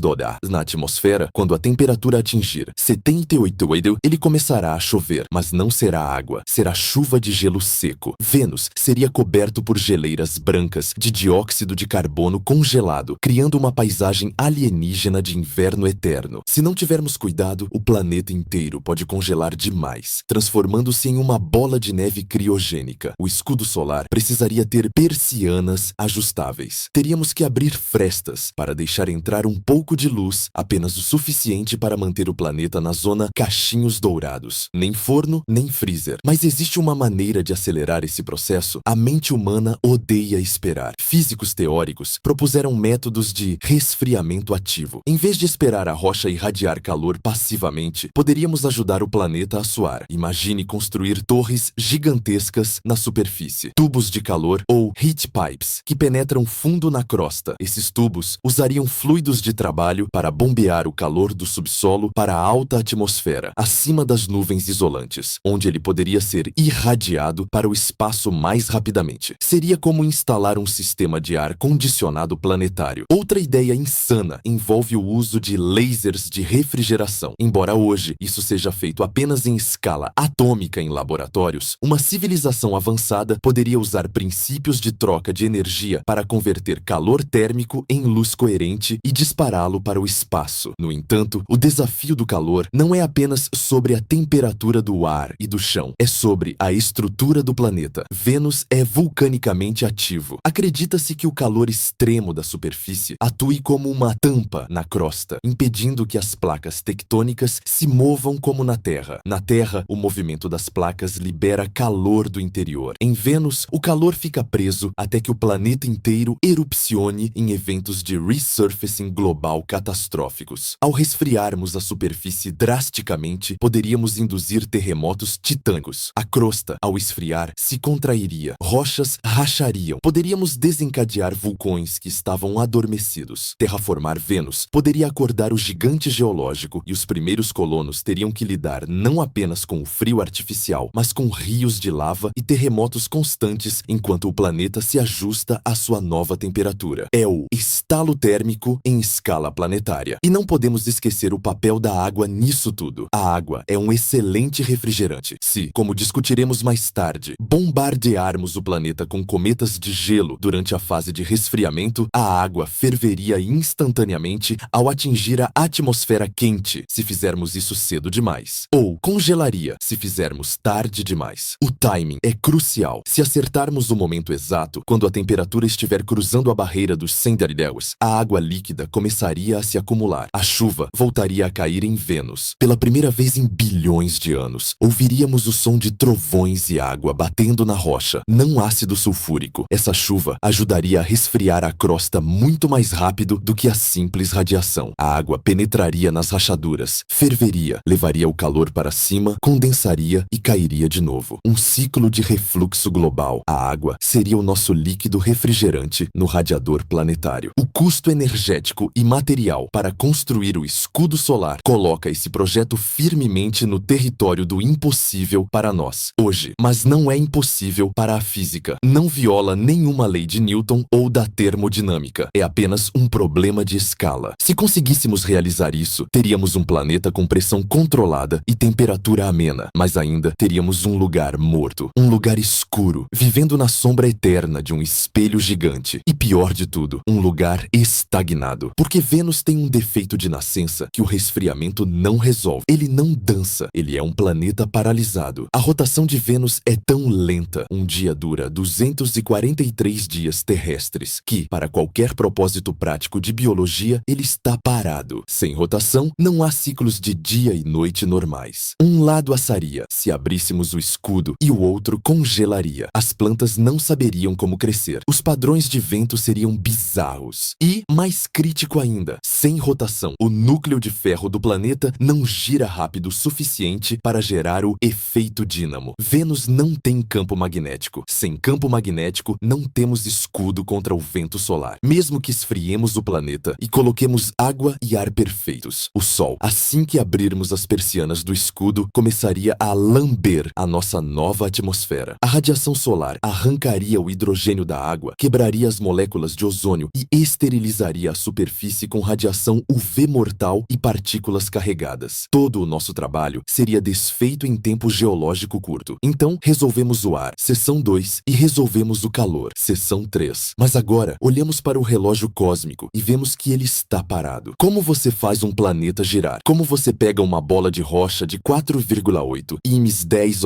na atmosfera, quando a temperatura atingir 78 graus, ele começará a chover, mas não será água, será chuva de gelo seco. Vênus seria coberto por geleiras brancas de dióxido de carbono congelado, criando uma paisagem alienígena de inverno eterno. Se não tivermos cuidado, o planeta inteiro pode congelar demais, transformando-se em uma bola de neve criogênica. O escudo solar precisaria ter persianas ajustáveis. Teríamos que abrir frestas para deixar entrar um pouco de luz, apenas o suficiente para manter o planeta na zona cachinhos dourados. Nem forno, nem freezer. Mas existe uma maneira de acelerar esse processo? A mente humana odeia esperar. Físicos teóricos propuseram métodos de resfriamento ativo. Em vez de esperar a rocha irradiar calor passivamente, poderíamos ajudar o planeta a suar. Imagine construir torres gigantescas na superfície, tubos de calor ou heat pipes que penetram fundo na crosta. Esses tubos usariam fluidos de trabalho para bombear o calor do subsolo para a alta atmosfera, acima das nuvens isolantes, onde ele poderia ser irradiado para o espaço mais rapidamente. Seria como instalar um sistema de ar condicionado planetário. Outra ideia insana envolve o uso de lasers de refrigeração. Embora hoje isso seja feito apenas em escala atômica em laboratórios, uma civilização avançada poderia usar princípios de troca de energia para converter calor térmico em luz coerente e dispará-lo para o espaço. No entanto, o desafio do calor não é apenas sobre a temperatura do ar e do chão, é sobre a estrutura do planeta. Vênus é vulcanicamente ativo. Acredita-se que o calor extremo da superfície atue como uma tampa na crosta, impedindo que as placas tectônicas se movam como na Terra. Na Terra, o movimento das placas libera calor do interior. Em Vênus, o calor fica preso até que o planeta inteiro erupcione em eventos de resurfacing global catastróficos. Ao resfriarmos a superfície drasticamente, poderíamos induzir terremotos titânicos. A crosta, ao esfriar, se contrairia, rochas rachariam. Poderíamos desencadear vulcões que estavam adormecidos. Terraformar Vênus poderia acordar o gigante geológico e os primeiros colonos teriam que lidar não apenas com o frio artificial, mas com rios de lava e terremotos constantes enquanto o planeta se ajusta à sua nova temperatura. É o estalo térmico em escala planetária. E não podemos esquecer o papel da água nisso tudo. A água é um excelente refrigerante. Se, como discutiremos mais tarde, bombardearmos o planeta com cometas de gelo durante a fase de resfriamento, a água ferveria instantaneamente ao atingir a atmosfera quente, se fizermos isso cedo demais. Ou congelaria, se fizermos tarde demais. O timing é crucial. Se acertarmos o momento exato, quando a temperatura estiver cruzando a barreira dos 100 graus, a água líquida começaria a se acumular. A chuva voltaria a cair em Vênus. Pela primeira vez em bilhões de anos, ouviríamos o som de trovões e água batendo na rocha, não ácido sulfúrico. Essa chuva ajudaria a resfriar a crosta muito mais rápido do que a simples radiação. A água penetraria nas rachaduras, ferveria, levaria o calor para cima, condensaria e cairia de novo. Um ciclo de refluxo global. A água seria o nosso líquido refrigerante no radiador planetário. O custo energético e material para construir o escudo solar coloca esse projeto firmemente no território do impossível para nós hoje, mas não é impossível para a física. Não viola nenhuma lei de Newton ou da termodinâmica. É apenas um problema de escala. Se conseguíssemos realizar isso, teríamos um planeta com pressão controlada e temperatura amena, mas ainda teríamos um lugar morto, um lugar escuro, vivendo na sombra eterna de um espelho gigante. E pior de tudo, um lugar estagnado. Porque Vênus tem um defeito de nascença que o resfriamento não resolve. Ele não dança, ele é um planeta paralisado. A rotação de Vênus é tão lenta, um dia dura 243 dias terrestres, que, para qualquer propósito prático de biologia, ele está parado. Sem rotação, não há ciclos de dia e noite normais. Um lado assaria, se abríssemos o escudo, e o outro congelaria. As plantas não saberiam como crescer. Os padrões de vento seriam bizarros. E, mais crítico ainda, Sem rotação, o núcleo de ferro do planeta não gira rápido o suficiente para gerar o efeito dínamo. Vênus não tem campo magnético. Sem campo magnético, não temos escudo contra o vento solar. Mesmo que esfriemos o planeta e coloquemos água e ar perfeitos, o Sol, assim que abrirmos as persianas do escudo, começaria a lamber a nossa nova atmosfera. A radiação solar arrancaria o hidrogênio da água, quebraria as moléculas de ozônio e esterilizaria a superfície com radiação UV mortal e partículas carregadas. Todo o nosso trabalho seria desfeito em tempo geológico curto. Então, resolvemos o ar, seção 2, e resolvemos o calor, seção 3. Mas agora, olhamos para o relógio cósmico e vemos que ele está parado. Como você faz um planeta girar? Como você pega uma bola de rocha de 4,8 imes 10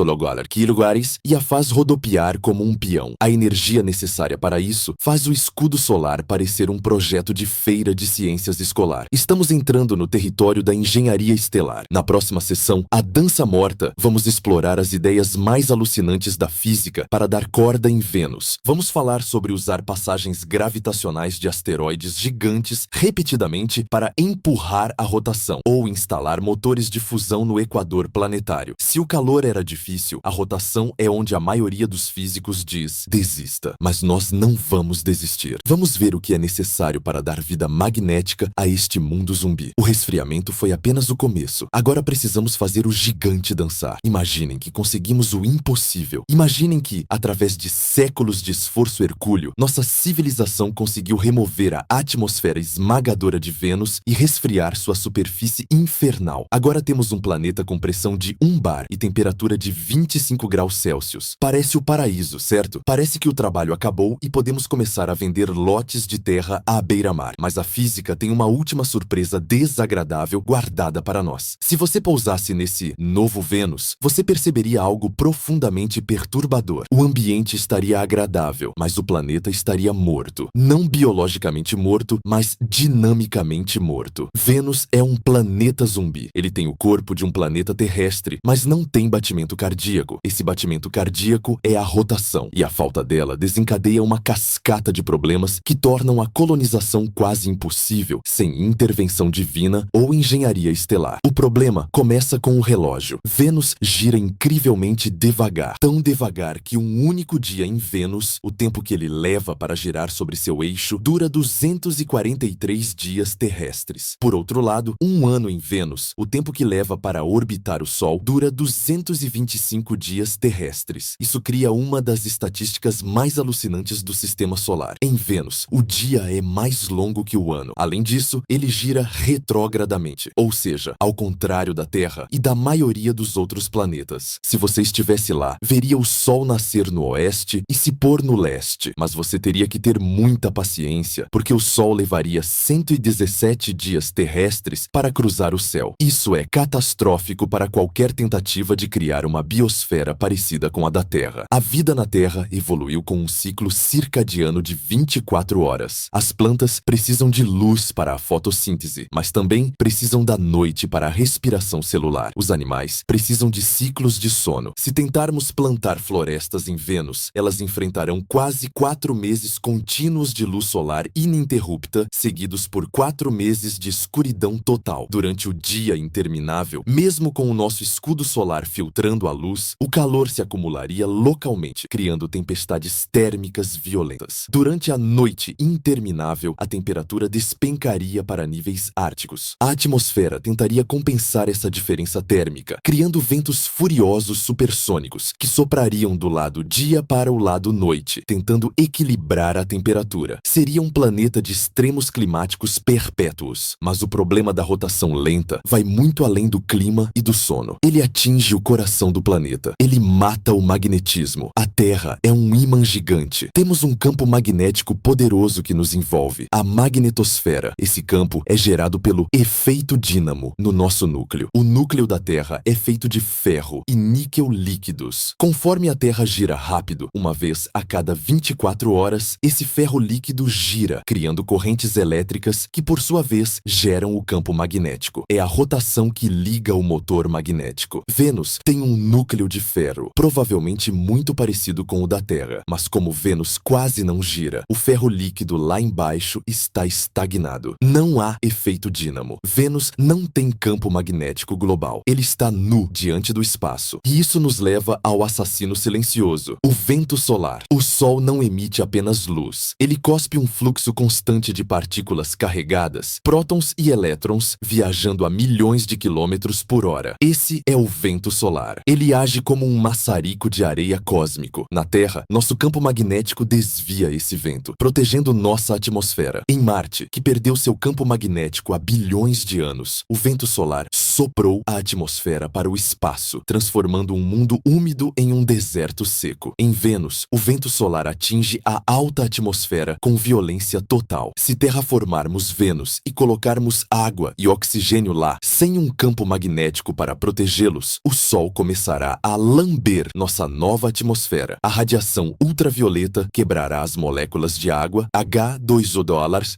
kg e a faz rodopiar como um peão? A energia necessária para isso faz o escudo solar parecer um projeto de feira de ciências escolar. Estamos entrando no território da engenharia estelar. Na próxima sessão, A Dança Morta, vamos explorar as ideias mais alucinantes da física para dar corda em Vênus. Vamos falar sobre usar passagens gravitacionais de asteroides gigantes repetidamente para empurrar a rotação, ou instalar motores de fusão no equador planetário. Se o calor era difícil, a rotação é onde a maioria dos físicos diz: desista. Mas nós não vamos desistir. Vamos ver o que é necessário para dar vida magnética a este mundo zumbi. O resfriamento foi apenas o começo. Agora precisamos fazer o gigante dançar. Imaginem que conseguimos o impossível. Imaginem que, através de séculos de esforço hercúleo, nossa civilização conseguiu remover a atmosfera esmagadora de Vênus e resfriar sua superfície infernal. Agora temos um planeta com pressão de 1 bar e temperatura de 25 graus Celsius. Parece o paraíso, certo? Parece que o trabalho acabou e podemos começar a vender lotes de terra à beira-mar. Mas a física tem uma última surpresa desagradável guardada para nós. Se você pousasse nesse novo Vênus, você perceberia algo profundamente perturbador. O ambiente estaria agradável, mas o planeta estaria morto. Não biologicamente morto, mas dinamicamente morto. Vênus é um planeta zumbi. Ele tem o corpo de um planeta terrestre, mas não tem batimento cardíaco. Esse batimento cardíaco é a rotação, e a falta dela desencadeia uma cascata de problemas que tornam a colonização quase impossível sem intervenção divina ou engenharia estelar. O problema começa com o relógio. Vênus gira incrivelmente devagar, tão devagar que um único dia em Vênus, o tempo que ele leva para girar sobre seu eixo, dura 243 dias terrestres. Por outro lado, um ano em Vênus, o tempo que leva para orbitar o Sol, dura 225 dias terrestres. Isso cria uma das estatísticas mais alucinantes do sistema solar. Em Vênus, o dia é mais longo que o ano. Além disso, ele gira retrogradamente, ou seja, ao contrário da Terra e da maioria dos outros planetas. Se você estivesse lá, veria o Sol nascer no oeste e se pôr no leste, mas você teria que ter muita paciência, porque o Sol levaria 117 dias terrestres para cruzar o céu. Isso é catastrófico para qualquer tentativa de criar uma biosfera parecida com a da Terra. A vida na Terra evoluiu com um ciclo circadiano de 24 horas. As plantas precisam de luz para a fotossíntese, mas também precisam da noite para a respiração celular. Os animais precisam de ciclos de sono. Se tentarmos plantar florestas em Vênus, elas enfrentarão quase 4 meses contínuos de luz solar ininterrupta, seguidos por 4 meses de escuridão total. Durante o dia interminável, mesmo com o nosso escudo solar filtrando a luz, o calor se acumularia localmente, criando tempestades térmicas violentas. Durante a noite interminável, a temperatura despencaria para níveis árticos. A atmosfera tentaria compensar essa diferença térmica, criando ventos furiosos supersônicos que soprariam do lado dia para o lado noite, tentando equilibrar a temperatura. Seria um planeta de extremos climáticos perpétuos. Mas o problema da rotação lenta vai muito além do clima e do sono. Ele atinge o coração do planeta. Ele mata o magnetismo. A Terra é um ímã gigante. Temos um campo magnético poderoso que nos envolve, a magnetosfera. Esse campo é gerado pelo efeito dínamo no nosso núcleo. O núcleo da Terra é feito de ferro e níquel líquidos. Conforme a Terra gira rápido, uma vez a cada 24 horas, esse ferro líquido gira, criando correntes elétricas que, por sua vez, geram o campo magnético. É a rotação que liga o motor magnético. Vênus tem um núcleo de ferro, provavelmente muito parecido com o da Terra, mas como Vênus quase não gira, o ferro líquido lá embaixo está estagnado. Não há efeito dínamo. Vênus não tem campo magnético global. Ele está nu diante do espaço. E isso nos leva ao assassino silencioso, o vento solar. O Sol não emite apenas luz. Ele cospe um fluxo constante de partículas carregadas, prótons e elétrons, viajando a milhões de quilômetros por hora. Esse é o vento solar. Ele age como um maçarico de areia cósmico. Na Terra, nosso campo magnético desvia esse vento, protegendo nossa atmosfera. Em Marte, que perdeu seu campo magnético há bilhões de anos, o vento solar soprou a atmosfera para o espaço, transformando um mundo úmido em um deserto seco. Em Vênus, o vento solar atinge a alta atmosfera com violência total. Se terraformarmos Vênus e colocarmos água e oxigênio lá, sem um campo magnético para protegê-los, o Sol começará a lamber nossa nova atmosfera. A radiação ultravioleta quebrará as moléculas de água, H2O,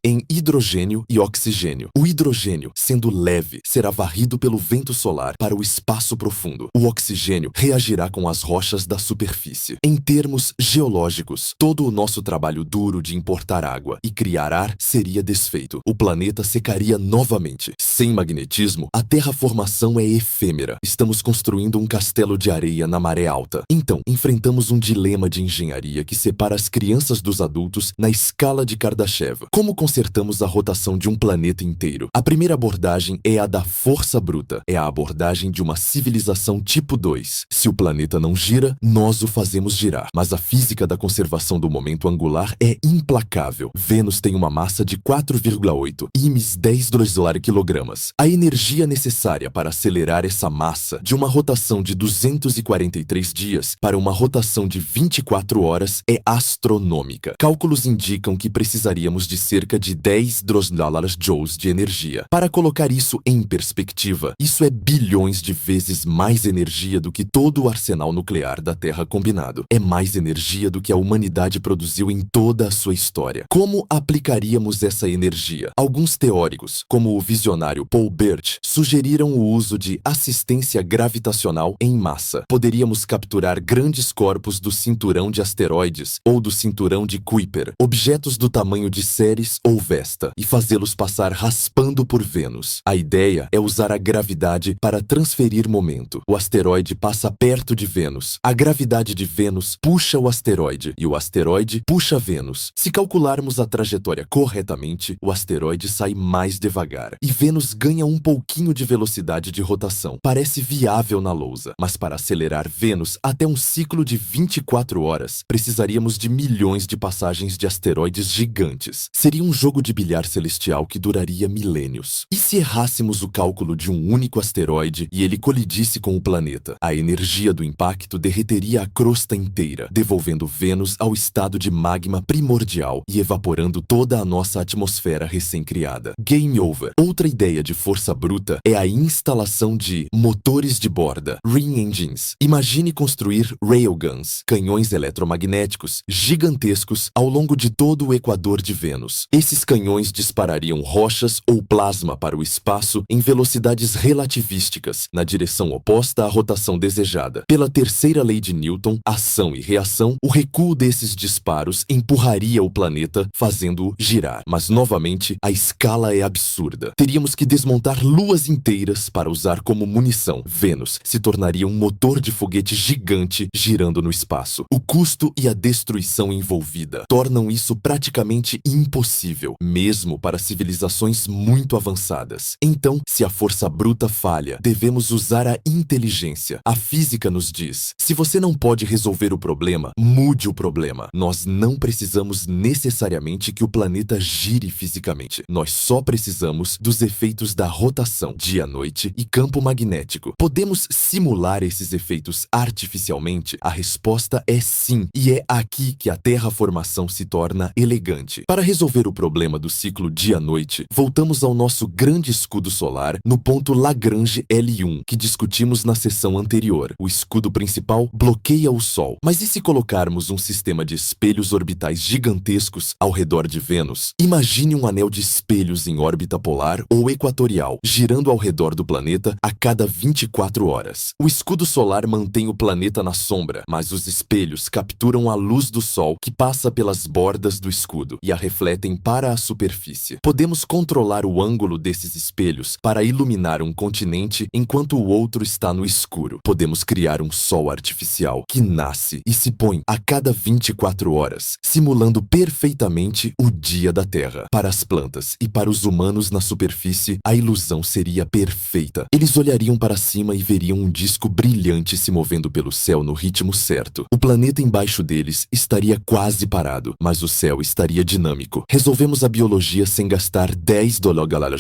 em hidrogênio e oxigênio. O hidrogênio, sendo leve, será varrido pelo vento solar para o espaço profundo. O oxigênio reagirá com as rochas da superfície. Em termos geológicos, todo o nosso trabalho duro de importar água e criar ar seria desfeito. O planeta secaria novamente. Sem magnetismo, a terraformação é efêmera. Estamos construindo um castelo de areia na maré alta. Então, enfrentamos um dilema de engenharia que separa as crianças dos adultos na escala de Kardashev. Como consertamos a rotação de um planeta inteiro? A primeira abordagem é a da força bruta. É a abordagem de uma civilização tipo 2. Se o planeta não gira, nós o fazemos girar. Mas a física da conservação do momento angular é implacável. Vênus tem uma massa de 4,8 imes 10 kg. A energia necessária para acelerar essa massa de uma rotação de 243 dias para uma rotação de 24 horas é astronômica. Cálculos indicam que precisaríamos de cerca de 10 joules de energia. Para colocar isso em perspectiva, isso é bilhões de vezes mais energia do que todo o arsenal nuclear da Terra combinado. É mais energia do que a humanidade produziu em toda a sua história. Como aplicaríamos essa energia? Alguns teóricos, como o visionário Paul Birch, sugeriram o uso de assistência gravitacional em massa. Poderíamos capturar grandes corpos do cinturão de asteroides ou do cinturão de Kuiper, objetos do tamanho de Ceres ou Vesta, e fazê-los passar raspando por Vênus. A ideia é usar a gravidade para transferir momento. O asteroide passa perto de Vênus. A gravidade de Vênus puxa o asteroide e o asteroide puxa Vênus. Se calcularmos a trajetória corretamente, o asteroide sai mais devagar e Vênus ganha um pouquinho de velocidade de rotação. Parece viável na lousa, mas para acelerar Vênus até um ciclo de 24 horas, precisaríamos de milhões de passagens de asteroides gigantes. Seria um jogo de bilhar celestial que duraria milênios. E se errássemos o cálculo de um único asteroide e ele colidisse com o planeta? A energia do impacto derreteria a crosta inteira, devolvendo Vênus ao estado de magma primordial e evaporando toda a nossa atmosfera recém-criada. Game over. Outra ideia de força bruta é a instalação de motores de borda, ring engines. Imagine construir railguns, canhões eletromagnéticos gigantescos ao longo de todo o equador de Vênus. Esses canhões disparariam rochas ou plasma para o espaço em velocidades relativísticas, na direção oposta à rotação desejada. Pela terceira lei de Newton, ação e reação, o recuo desses disparos empurraria o planeta, fazendo-o girar. Mas, novamente, a escala é absurda. Teríamos que desmontar luas inteiras para usar como munição. Vênus se tornaria um motor de foguete gigante girando no espaço. O custo e a destruição envolvida tornam isso praticamente impossível, mesmo para civilizações muito avançadas. Então, se a força bruta falha, devemos usar a inteligência. A física nos diz: se você não pode resolver o problema, mude o problema. Nós não precisamos necessariamente que o planeta gire fisicamente. Nós só precisamos dos efeitos da rotação, dia-noite e campo magnético. Podemos simular esses efeitos artificialmente? A resposta é sim, e é aqui que a terraformação se torna elegante. Para resolver o problema do ciclo dia-noite, voltamos ao nosso grande escudo solar no ponto ponto Lagrange L1, que discutimos na sessão anterior. O escudo principal bloqueia o Sol. Mas e se colocarmos um sistema de espelhos orbitais gigantescos ao redor de Vênus? Imagine um anel de espelhos em órbita polar ou equatorial, girando ao redor do planeta a cada 24 horas. O escudo solar mantém o planeta na sombra, mas os espelhos capturam a luz do Sol que passa pelas bordas do escudo e a refletem para a superfície. Podemos controlar o ângulo desses espelhos para iluminar um continente enquanto o outro está no escuro. Podemos criar um Sol artificial que nasce e se põe a cada 24 horas, simulando perfeitamente o dia da Terra. Para as plantas e para os humanos na superfície, a ilusão seria perfeita. Eles olhariam para cima e veriam um disco brilhante se movendo pelo céu no ritmo certo. O planeta embaixo deles estaria quase parado, mas o céu estaria dinâmico. Resolvemos a biologia sem gastar 10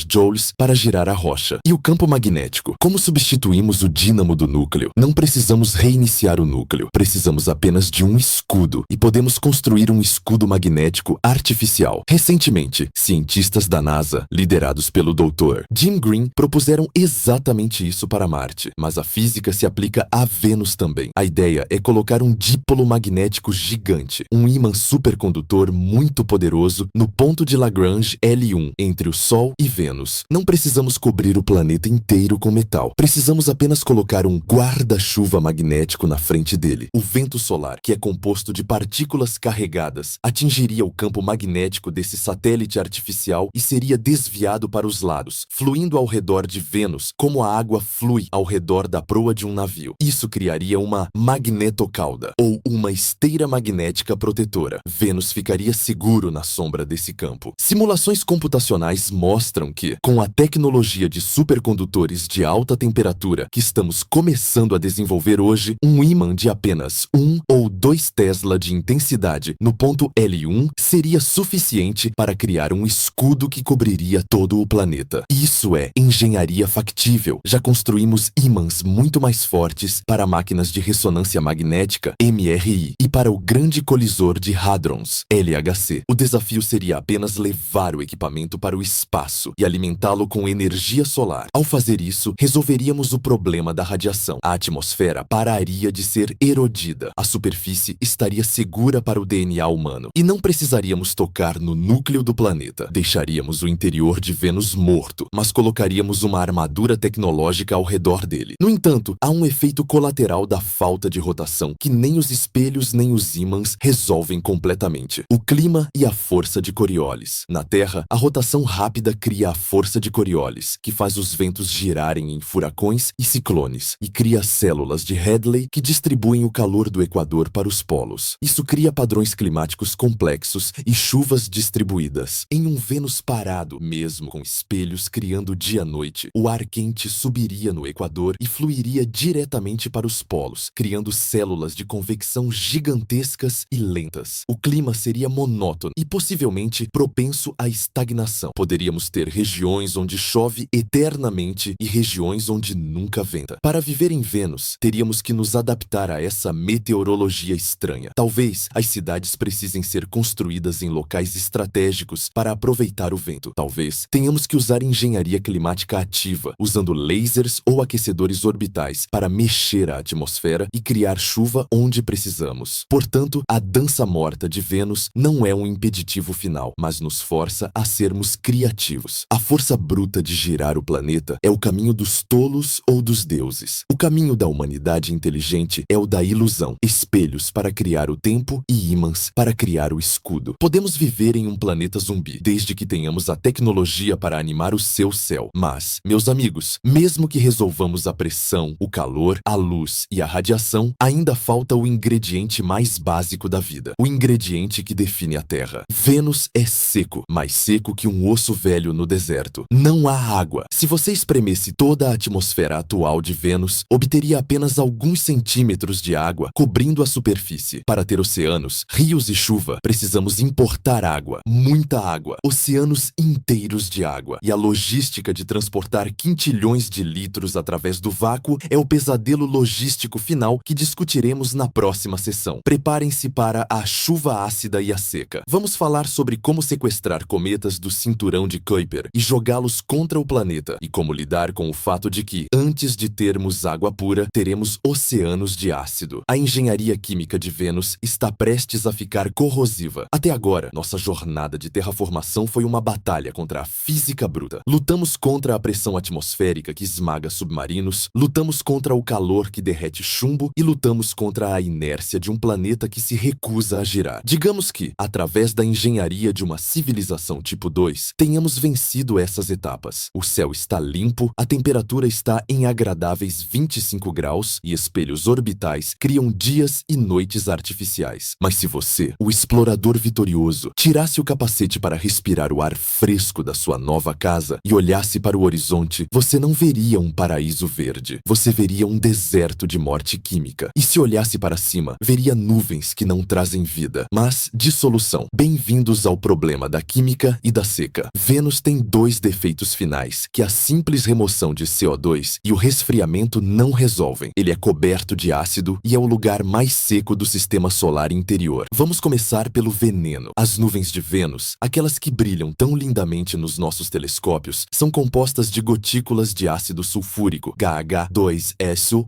joules para girar a rocha. E o campo magnético? Como substituímos o dínamo do núcleo? Não precisamos reiniciar o núcleo. Precisamos apenas de um escudo e podemos construir um escudo magnético artificial. Recentemente, cientistas da NASA, liderados pelo Dr. Jim Green, propuseram exatamente isso para Marte, mas a física se aplica a Vênus também. A ideia é colocar um dipolo magnético gigante, um ímã supercondutor muito poderoso no ponto de Lagrange L1 entre o Sol e Vênus. Não precisamos cobrir o planeta inteiro com metal. Precisamos apenas colocar um guarda-chuva magnético na frente dele. O vento solar, que é composto de partículas carregadas, atingiria o campo magnético desse satélite artificial e seria desviado para os lados, fluindo ao redor de Vênus, como a água flui ao redor da proa de um navio. Isso criaria uma magnetocauda, ou uma esteira magnética protetora. Vênus ficaria seguro na sombra desse campo. Simulações computacionais mostram que, com a tecnologia de supercondutores de alta temperatura que estamos começando a desenvolver hoje, um ímã de apenas 1 ou 2 Tesla de intensidade no ponto L1 seria suficiente para criar um escudo que cobriria todo o planeta. Isso é engenharia factível. Já construímos ímãs muito mais fortes para máquinas de ressonância magnética, MRI, e para o Grande Colisor de Hadrons, LHC. O desafio seria apenas levar o equipamento para o espaço e alimentá-lo com energia solar. Ao fazer isso, resolveríamos o problema da radiação. A atmosfera pararia de ser erodida. A superfície estaria segura para o DNA humano. E não precisaríamos tocar no núcleo do planeta. Deixaríamos o interior de Vênus morto, mas colocaríamos uma armadura tecnológica ao redor dele. No entanto, há um efeito colateral da falta de rotação que nem os espelhos nem os ímãs resolvem completamente: o clima e a força de Coriolis. Na Terra, a rotação rápida cria a força de Coriolis, que faz os ventos girarem em furacões e ciclones, e cria células de Hadley que distribuem o calor do Equador para os polos. Isso cria padrões climáticos complexos e chuvas distribuídas. Em um Vênus parado, mesmo com espelhos criando dia-noite, o ar quente subiria no Equador e fluiria diretamente para os polos, criando células de convecção gigantescas e lentas. O clima seria monótono e possivelmente propenso à estagnação. Poderíamos ter regiões onde chove eternamente e regiões onde nunca venta. Para viver em Vênus, teríamos que nos adaptar a essa meteorologia estranha. Talvez as cidades precisem ser construídas em locais estratégicos para aproveitar o vento. Talvez tenhamos que usar engenharia climática ativa, usando lasers ou aquecedores orbitais para mexer a atmosfera e criar chuva onde precisamos. Portanto, a dança morta de Vênus não é um impeditivo final, mas nos força a sermos criativos. A força bruta de girar o planeta é o caminho dos tolos ou dos deuses. O caminho da humanidade inteligente é o da ilusão. Espelhos para criar o tempo e ímãs para criar o escudo. Podemos viver em um planeta zumbi, desde que tenhamos a tecnologia para animar o seu céu. Mas, meus amigos, mesmo que resolvamos a pressão, o calor, a luz e a radiação, ainda falta o ingrediente mais básico da vida. O ingrediente que define a Terra. Vênus é seco, mais seco que um osso velho no deserto. Não há água. Se você espremesse toda a atmosfera atual de Vênus, obteria apenas alguns centímetros de água cobrindo a superfície. Para ter oceanos, rios e chuva, precisamos importar água, muita água, oceanos inteiros de água. E a logística de transportar quintilhões de litros através do vácuo é o pesadelo logístico final que discutiremos na próxima sessão. Preparem-se para a chuva ácida e a seca. Vamos falar sobre como sequestrar cometas do cinturão de Kuiper e jogá-los contra o planeta, e como lidar com o fato de que, antes de termos água pura, teremos oceanos de ácido. A engenharia química de Vênus está prestes a ficar corrosiva. Até agora, nossa jornada de terraformação foi uma batalha contra a física bruta. Lutamos contra a pressão atmosférica que esmaga submarinos, lutamos contra o calor que derrete chumbo e lutamos contra a inércia de um planeta que se recusa a girar. Digamos que, através da engenharia de uma civilização tipo 2, tenhamos vencido essas etapas. O céu está limpo, a temperatura está em agradáveis 25 graus e espelhos orbitais criam dias e noites artificiais. Mas se você, o explorador vitorioso, tirasse o capacete para respirar o ar fresco da sua nova casa e olhasse para o horizonte, você não veria um paraíso verde. Você veria um deserto de morte química. E se olhasse para cima, veria nuvens que não trazem vida, mas dissolução. Bem-vindos ao problema da química e da seca. Vênus tem dois defeitos finais que a simples remoção de CO2 e o resfriamento não resolvem. Ele é coberto de ácido e é o lugar mais seco do sistema solar interior. Vamos começar pelo veneno. As nuvens de Vênus, aquelas que brilham tão lindamente nos nossos telescópios, são compostas de gotículas de ácido sulfúrico, KH2SO,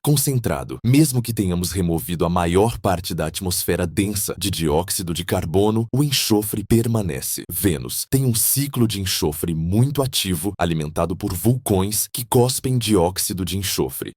concentrado. Mesmo que tenhamos removido a maior parte da atmosfera densa de dióxido de carbono, o enxofre permanece. Vênus tem um ciclo de enxofre muito ativo, alimentado por vulcões que cospem dióxido de enxofre,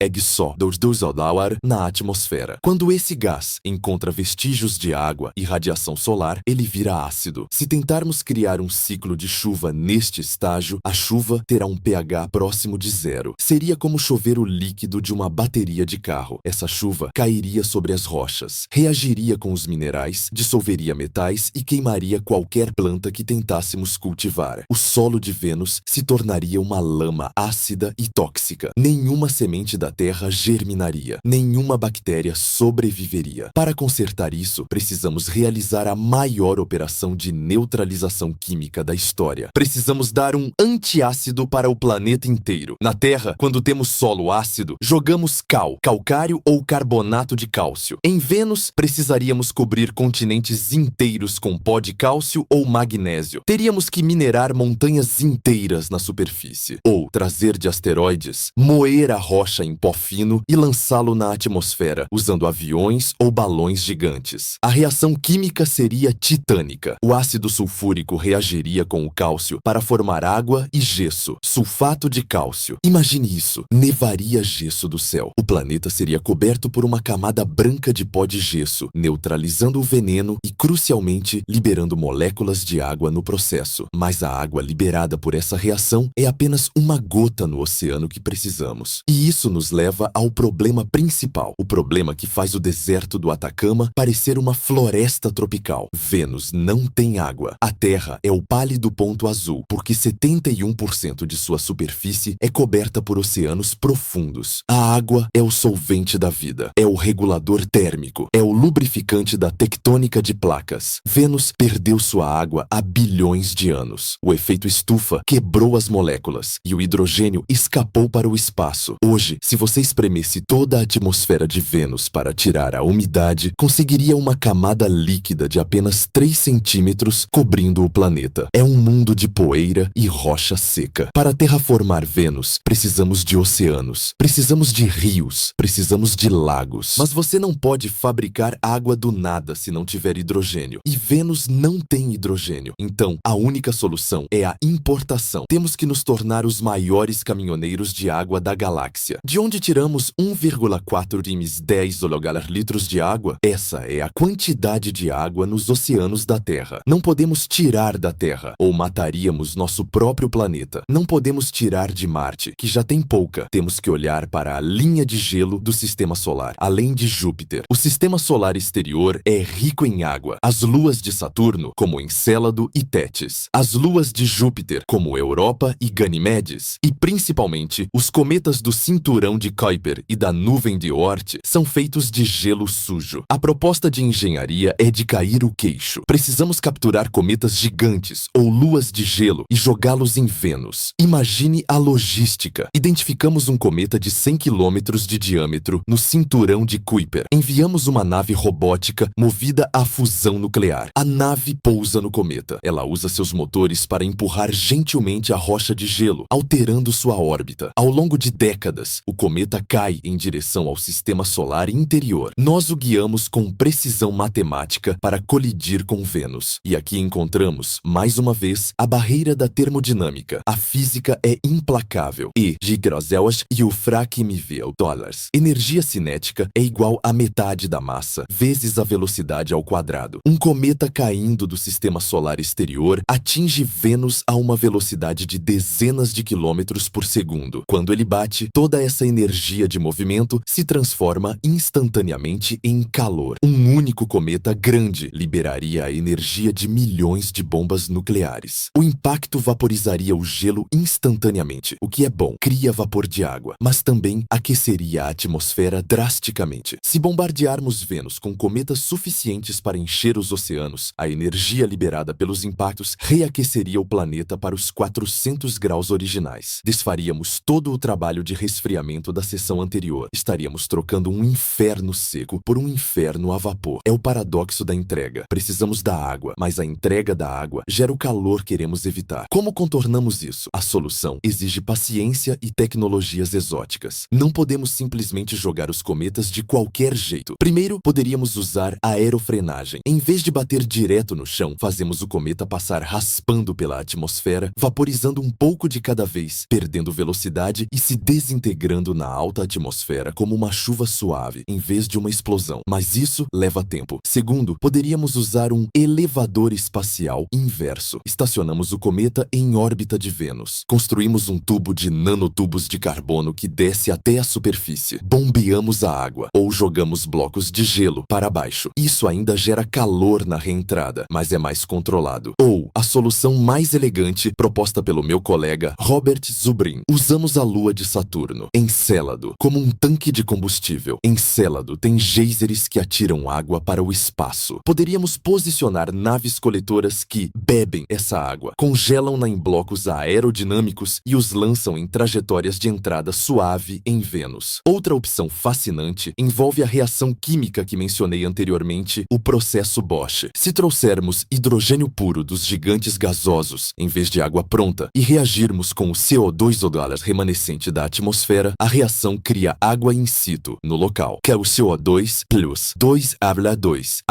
na atmosfera. Quando esse gás encontra vestígios de água e radiação solar, ele vira ácido. Se tentarmos criar um ciclo de chuva neste estágio, a chuva terá um pH próximo de zero. Seria como chover o líquido de uma bateria de carro. Essa chuva cairia sobre as rochas, reagiria com os minerais, dissolveria metais e queimaria qualquer planta que tentássemos cultivar. O solo de Vênus se tornaria uma lama ácida e tóxica. Nenhuma semente da Terra germinaria. Nenhuma bactéria sobreviveria. Para consertar isso, precisamos realizar a maior operação de neutralização química da história. Precisamos dar um antiácido para o planeta inteiro. Na Terra, quando temos solo ácido, jogamos calcário ou carbonato de cálcio. Em Vênus, precisaríamos cobrir continentes inteiros com pó de cálcio ou magnésio. Teríamos que minerar montanhas inteiras na superfície. Ou trazer de asteroides, moer a rocha em pó fino e lançá-lo na atmosfera, usando aviões ou balões gigantes. A reação química seria titânica. O ácido sulfúrico reagiria com o cálcio para formar água e gesso, sulfato de cálcio. Imagine isso, nevaria gesso do céu. O planeta seria coberto por uma camada branca de pó de gesso, neutralizando o veneno e, crucialmente, liberando moléculas de água no processo. Mas a água liberada por essa reação é apenas uma gota no oceano que precisamos. E isso nos leva ao problema principal, o problema que faz o deserto do Atacama parecer uma floresta tropical. Vênus não tem água. A Terra é o pálido ponto azul, porque 71% de sua superfície é coberta por oceanos profundos. A água é o solvente da vida, é o regulador térmico, é o lubrificante da tectônica de placas. Vênus perdeu sua água há bilhões de anos. O efeito estufa quebrou as moléculas e o hidrogênio escapou para o espaço. Hoje, se você espremesse toda a atmosfera de Vênus para tirar a umidade, conseguiria uma camada líquida de apenas 3 centímetros cobrindo o planeta. É um mundo de poeira e rocha seca. Para terraformar Vênus, precisamos de oceanos, precisamos de rios, precisamos de lagos. Mas você não pode fabricar água do nada se não tiver hidrogênio. E Vênus não tem hidrogênio. Então, a única solução é a importação. Temos que nos tornar os maiores caminhoneiros de água da galáxia. De onde tiramos 1,4 rimes 10 litros de água? Essa é a quantidade de água nos oceanos da Terra. Não podemos tirar da Terra, ou mataríamos nosso próprio planeta. Não podemos tirar de Marte, que já tem pouca. Temos que olhar para a linha de gelo do sistema solar, além de Júpiter. O sistema solar exterior é rico em água. As luas de Saturno, como Encélado e Tétis. As luas de Júpiter, como Europa e Ganimedes. E principalmente, os cometas do cinturão de Kuiper e da nuvem de Oort são feitos de gelo sujo. A proposta de engenharia é de cair o queixo. Precisamos capturar cometas gigantes ou luas de gelo e jogá-los em Vênus. Imagine a logística. Identificamos um cometa de 100 quilômetros de diâmetro no cinturão de Kuiper. Enviamos uma nave robótica movida à fusão nuclear. A nave pousa no cometa. Ela usa seus motores para empurrar gentilmente a rocha de gelo, alterando sua órbita. Ao longo de décadas, o cometa cai em direção ao sistema solar interior. Nós o guiamos com precisão matemática para colidir com Vênus. E aqui encontramos, mais uma vez, a barreira da termodinâmica. A física é implacável. E, Gigrozelas e o $. Energia cinética é igual a metade da massa, vezes a velocidade ao quadrado. Um cometa caindo do sistema solar exterior atinge Vênus a uma velocidade de dezenas de quilômetros por segundo. Quando ele bate, toda essa energia de movimento se transforma instantaneamente em calor. Um único cometa grande liberaria a energia de milhões de bombas nucleares. O impacto vaporizaria o gelo instantaneamente, o que é bom, cria vapor de água, mas também aqueceria a atmosfera drasticamente. Se bombardearmos Vênus com cometas suficientes para encher os oceanos, a energia liberada pelos impactos reaqueceria o planeta para os 400 graus originais. Desfaríamos todo o trabalho de resfriamento da seção anterior. Estaríamos trocando um inferno seco por um inferno a vapor. É o paradoxo da entrega. Precisamos da água, mas a entrega da água gera o calor que queremos evitar. Como contornamos isso? A solução exige paciência e tecnologias exóticas. Não podemos simplesmente jogar os cometas de qualquer jeito. Primeiro, poderíamos usar aerofrenagem. Em vez de bater direto no chão, fazemos o cometa passar raspando pela atmosfera, vaporizando um pouco de cada vez, perdendo velocidade e se desintegrando na alta atmosfera como uma chuva suave, em vez de uma explosão. Mas isso leva tempo. Segundo, poderíamos usar um elevador espacial inverso. Estacionamos o cometa em órbita de Vênus. Construímos um tubo de nanotubos de carbono que desce até a superfície. Bombeamos a água ou jogamos blocos de gelo para baixo. Isso ainda gera calor na reentrada, mas é mais controlado. Ou a solução mais elegante proposta pelo meu colega Robert Zubrin. Usamos a lua de Saturno, Encélado, como um tanque de combustível. Encélado tem geysers que atiram água para o espaço. Poderíamos posicionar naves coletoras que bebem essa água, congelam-na em blocos aerodinâmicos e os lançam em trajetórias de entrada suave em Vênus. Outra opção fascinante envolve a reação química que mencionei anteriormente, o processo Bosch. Se trouxermos hidrogênio puro dos gigantes gasosos, em vez de água pronta, e reagirmos com o CO2 remanescente da atmosfera, a reação cria água in situ, no local, que é o CO2 plus 2H2,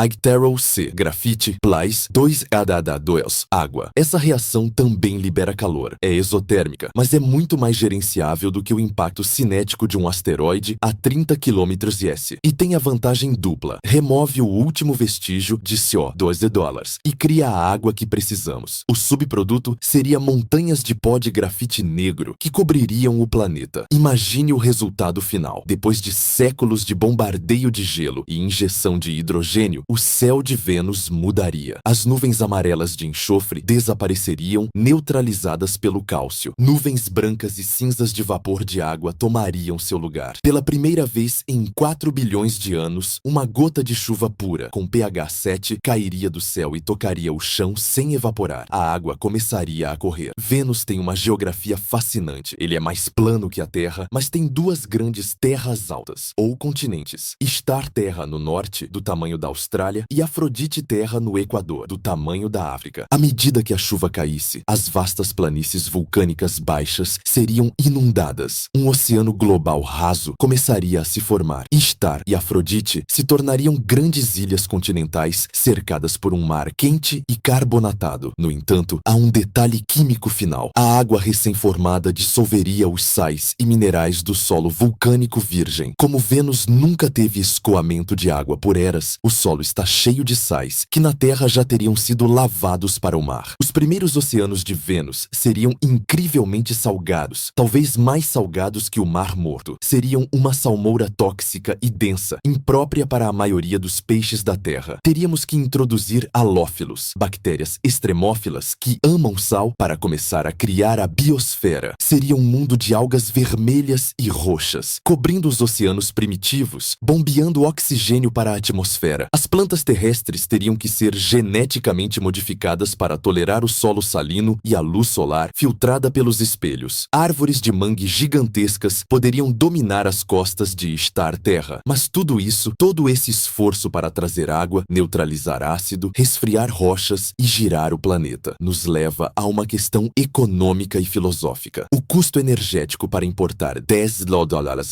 C, grafite, plus 2H2, água. Essa reação também libera calor. É exotérmica, mas é muito mais gerenciável do que o impacto cinético de um asteroide a 30 km/s. E tem a vantagem dupla. Remove o último vestígio de CO2 e cria a água que precisamos. O subproduto seria montanhas de pó de grafite negro que cobririam o planeta. Imagine o resultado final. Depois de séculos de bombardeio de gelo e injeção de hidrogênio, o céu de Vênus mudaria. As nuvens amarelas de enxofre desapareceriam, neutralizadas pelo cálcio. Nuvens brancas e cinzas de vapor de água tomariam seu lugar. Pela primeira vez em 4 bilhões de anos, uma gota de chuva pura, com pH 7, cairia do céu e tocaria o chão sem evaporar. A água começaria a correr. Vênus tem uma geografia fascinante. Ele é mais plano que a Terra, mas tem duas grandes terras altas, ou continentes. Star Terra no norte, do tamanho da Austrália, e Afrodite Terra no Equador, do tamanho da África. À medida que a chuva caísse, as vastas planícies vulcânicas baixas seriam inundadas. Um oceano global raso começaria a se formar. Star e Afrodite se tornariam grandes ilhas continentais cercadas por um mar quente e carbonatado. No entanto, há um detalhe químico final. A água recém-formada dissolveria os sais e minerais do solo vulcânico virgem. Como Vênus nunca teve escoamento de água por eras, o solo está cheio de sais que na Terra já teriam sido lavados para o mar. Os primeiros oceanos de Vênus seriam incrivelmente salgados, talvez mais salgados que o Mar Morto. Seriam uma salmoura tóxica e densa, imprópria para a maioria dos peixes da Terra. Teríamos que introduzir halófilos, bactérias extremófilas que amam sal, para começar a criar a biosfera. Seria um mundo de algas vermelhas e roxas, cobrindo os oceanos primitivos, bombeando oxigênio para a atmosfera. As plantas terrestres teriam que ser geneticamente modificadas para tolerar o solo salino e a luz solar filtrada pelos espelhos. Árvores de mangue gigantescas poderiam dominar as costas de Star Terra. Mas tudo isso, todo esse esforço para trazer água, neutralizar ácido, resfriar rochas e girar o planeta, nos leva a uma questão econômica e filosófica. O custo energético para importar 10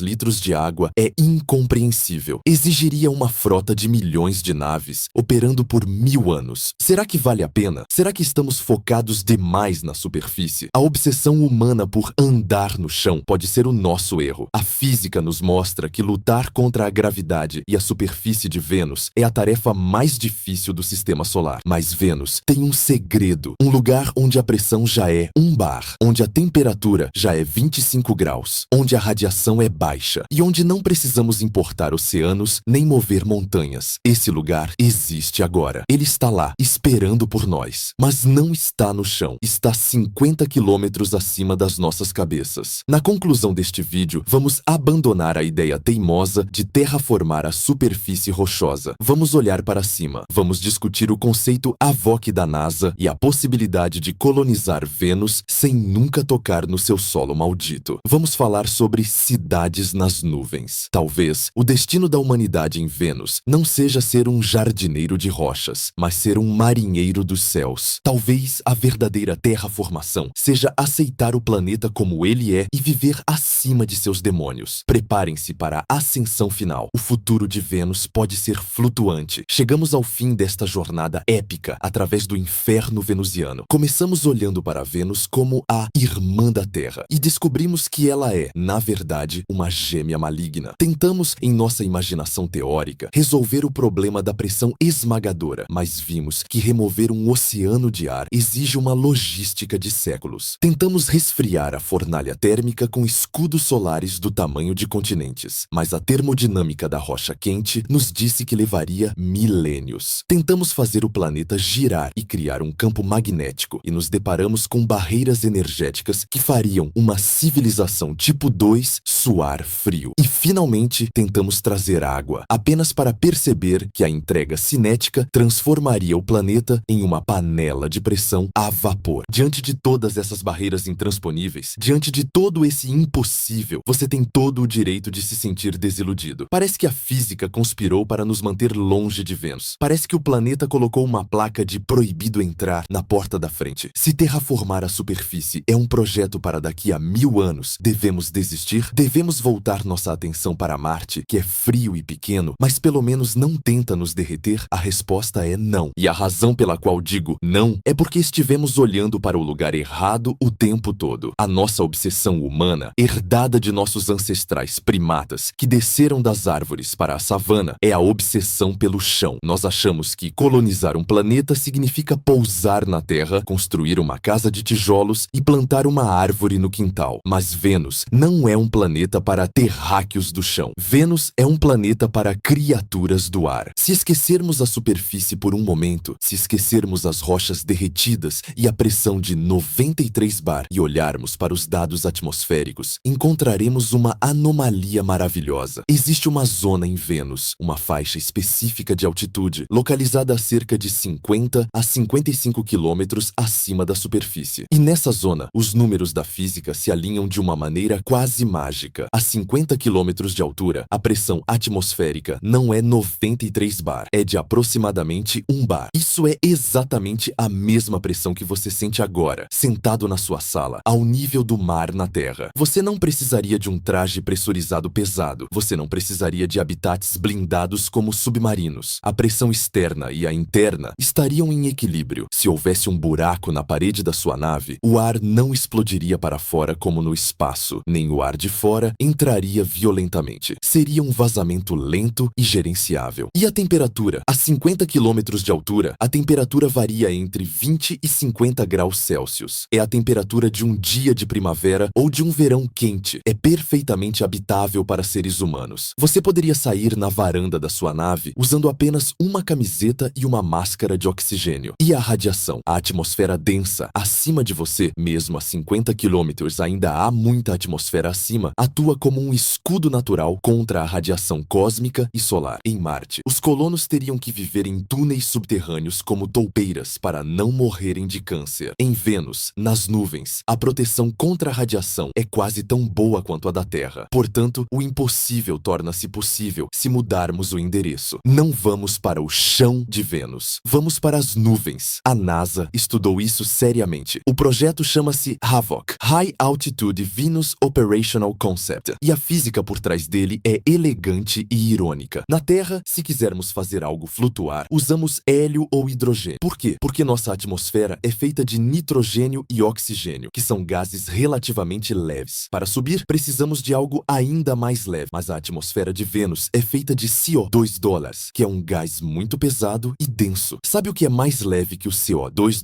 litros de água é incompreensível. Exigiria uma frota de milhões de naves, operando por 1000 anos. Será que vale a pena? Será que estamos focados demais na superfície? A obsessão humana por andar no chão pode ser o nosso erro. A física nos mostra que lutar contra a gravidade e a superfície de Vênus é a tarefa mais difícil do sistema solar. Mas Vênus tem um segredo, um lugar onde a pressão já é 1 bar, onde a temperatura já é 25 graus, onde a radiação é baixa e onde não precisamos importar oceanos nem mover montanhas. Esse lugar existe agora. Ele está lá, esperando por nós. Mas não está no chão. Está 50 quilômetros acima das nossas cabeças. Na conclusão deste vídeo, vamos abandonar a ideia teimosa de terraformar a superfície rochosa. Vamos olhar para cima. Vamos discutir o conceito AVOC da NASA e a possibilidade de colonizar Vênus sem nunca tocar no seu solo maldito. Vamos falar sobre cidades nas nuvens. Talvez o destino da humanidade em Vênus não seja ser um jardineiro de rochas, mas ser um marinheiro dos céus. Talvez a verdadeira terraformação seja aceitar o planeta como ele é e viver acima de seus demônios. Preparem-se para a ascensão final. O futuro de Vênus pode ser flutuante. Chegamos ao fim desta jornada épica através do inferno venusiano. Começamos olhando para Vênus como a irmã da Terra e descobrimos que ela é, na verdade, uma gêmea maligna. Tentamos, em nossa imaginação teórica, resolver o problema da pressão esmagadora, mas vimos que remover um oceano de ar exige uma logística de séculos. Tentamos resfriar a fornalha térmica com escudos solares do tamanho de continentes, mas a termodinâmica da rocha quente nos disse que levaria milênios. Tentamos fazer o planeta girar e criar um campo magnético e nos deparamos com barreiras energéticas que fariam uma civilização tipo 2 suar frio. E finalmente tentamos trazer água, apenas para perceber que a entrega cinética transformaria o planeta em uma panela de pressão a vapor. Diante de todas essas barreiras intransponíveis, diante de todo esse impossível, você tem todo o direito de se sentir desiludido. Parece que a física conspirou para nos manter longe de Vênus. Parece que o planeta colocou uma placa de proibido entrar na porta da frente. Se terraformar a superfície é um projeto para daqui a 1000 anos, devemos desistir? Devemos voltar nossa atenção para Marte, que é frio e pequeno, mas pelo menos não tenta nos derreter? A resposta é não. E a razão pela qual digo não é porque estivemos olhando para o lugar errado o tempo todo. A nossa obsessão humana, herdada de nossos ancestrais primatas que desceram das árvores para a savana, é a obsessão pelo chão. Nós achamos que colonizar um planeta significa pousar na Terra, construir uma casa de tijolos e plantar uma árvore no quintal. Mas Vênus não é um planeta para terráqueos do chão. Vênus é um planeta para criaturas do ar. Se esquecermos a superfície por um momento, se esquecermos as rochas derretidas e a pressão de 93 bar e olharmos para os dados atmosféricos, encontraremos uma anomalia maravilhosa. Existe uma zona em Vênus, uma faixa específica de altitude, localizada a cerca de 50 a 55 quilômetros acima da superfície. E nessa zona, os números da física se alinham de uma maneira quase mágica. A 50 quilômetros de altura, a pressão atmosférica não é 93 bar, é de aproximadamente 1 bar. Isso é exatamente a mesma pressão que você sente agora, sentado na sua sala, ao nível do mar na Terra. Você não precisaria de um traje pressurizado pesado. Você não precisaria de habitats blindados como submarinos. A pressão externa e a interna estariam em equilíbrio. Se houvesse um buraco na parede da sua nave, o ar não explodiria para fora como no espaço, nem o ar de fora entraria violentamente. Seria um vazamento lento e gerenciável. E a temperatura? A 50 quilômetros de altura, a temperatura varia entre 20 e 50 graus Celsius. É a temperatura de um dia de primavera ou de um verão quente. É perfeitamente habitável para seres humanos. Você poderia sair na varanda da sua nave usando apenas uma camiseta e uma máscara de oxigênio. E a radiação? A atmosfera densa acima de você, mesmo a 50 quilômetros ainda há muita atmosfera acima, atua como um escudo natural contra a radiação cósmica e solar. Em Marte, os colonos teriam que viver em túneis subterrâneos como toupeiras para não morrerem de câncer. Em Vênus, nas nuvens, a proteção contra a radiação é quase tão boa quanto a da Terra. Portanto, o impossível torna-se possível se mudarmos o endereço. Não vamos para o chão de Vênus. Vamos para as nuvens. A NASA estudou isso seriamente. O projeto chama-se HAVOC, High Altitude Venus Operational Concept, e a física por trás dele é elegante e irônica. Na Terra, se quisermos fazer algo flutuar, usamos hélio ou hidrogênio. Por quê? Porque nossa atmosfera é feita de nitrogênio e oxigênio, que são gases relativamente leves. Para subir, precisamos de algo ainda mais leve, mas a atmosfera de Vênus é feita de CO2, que é um gás muito pesado e denso. Sabe o que é mais leve que o CO2?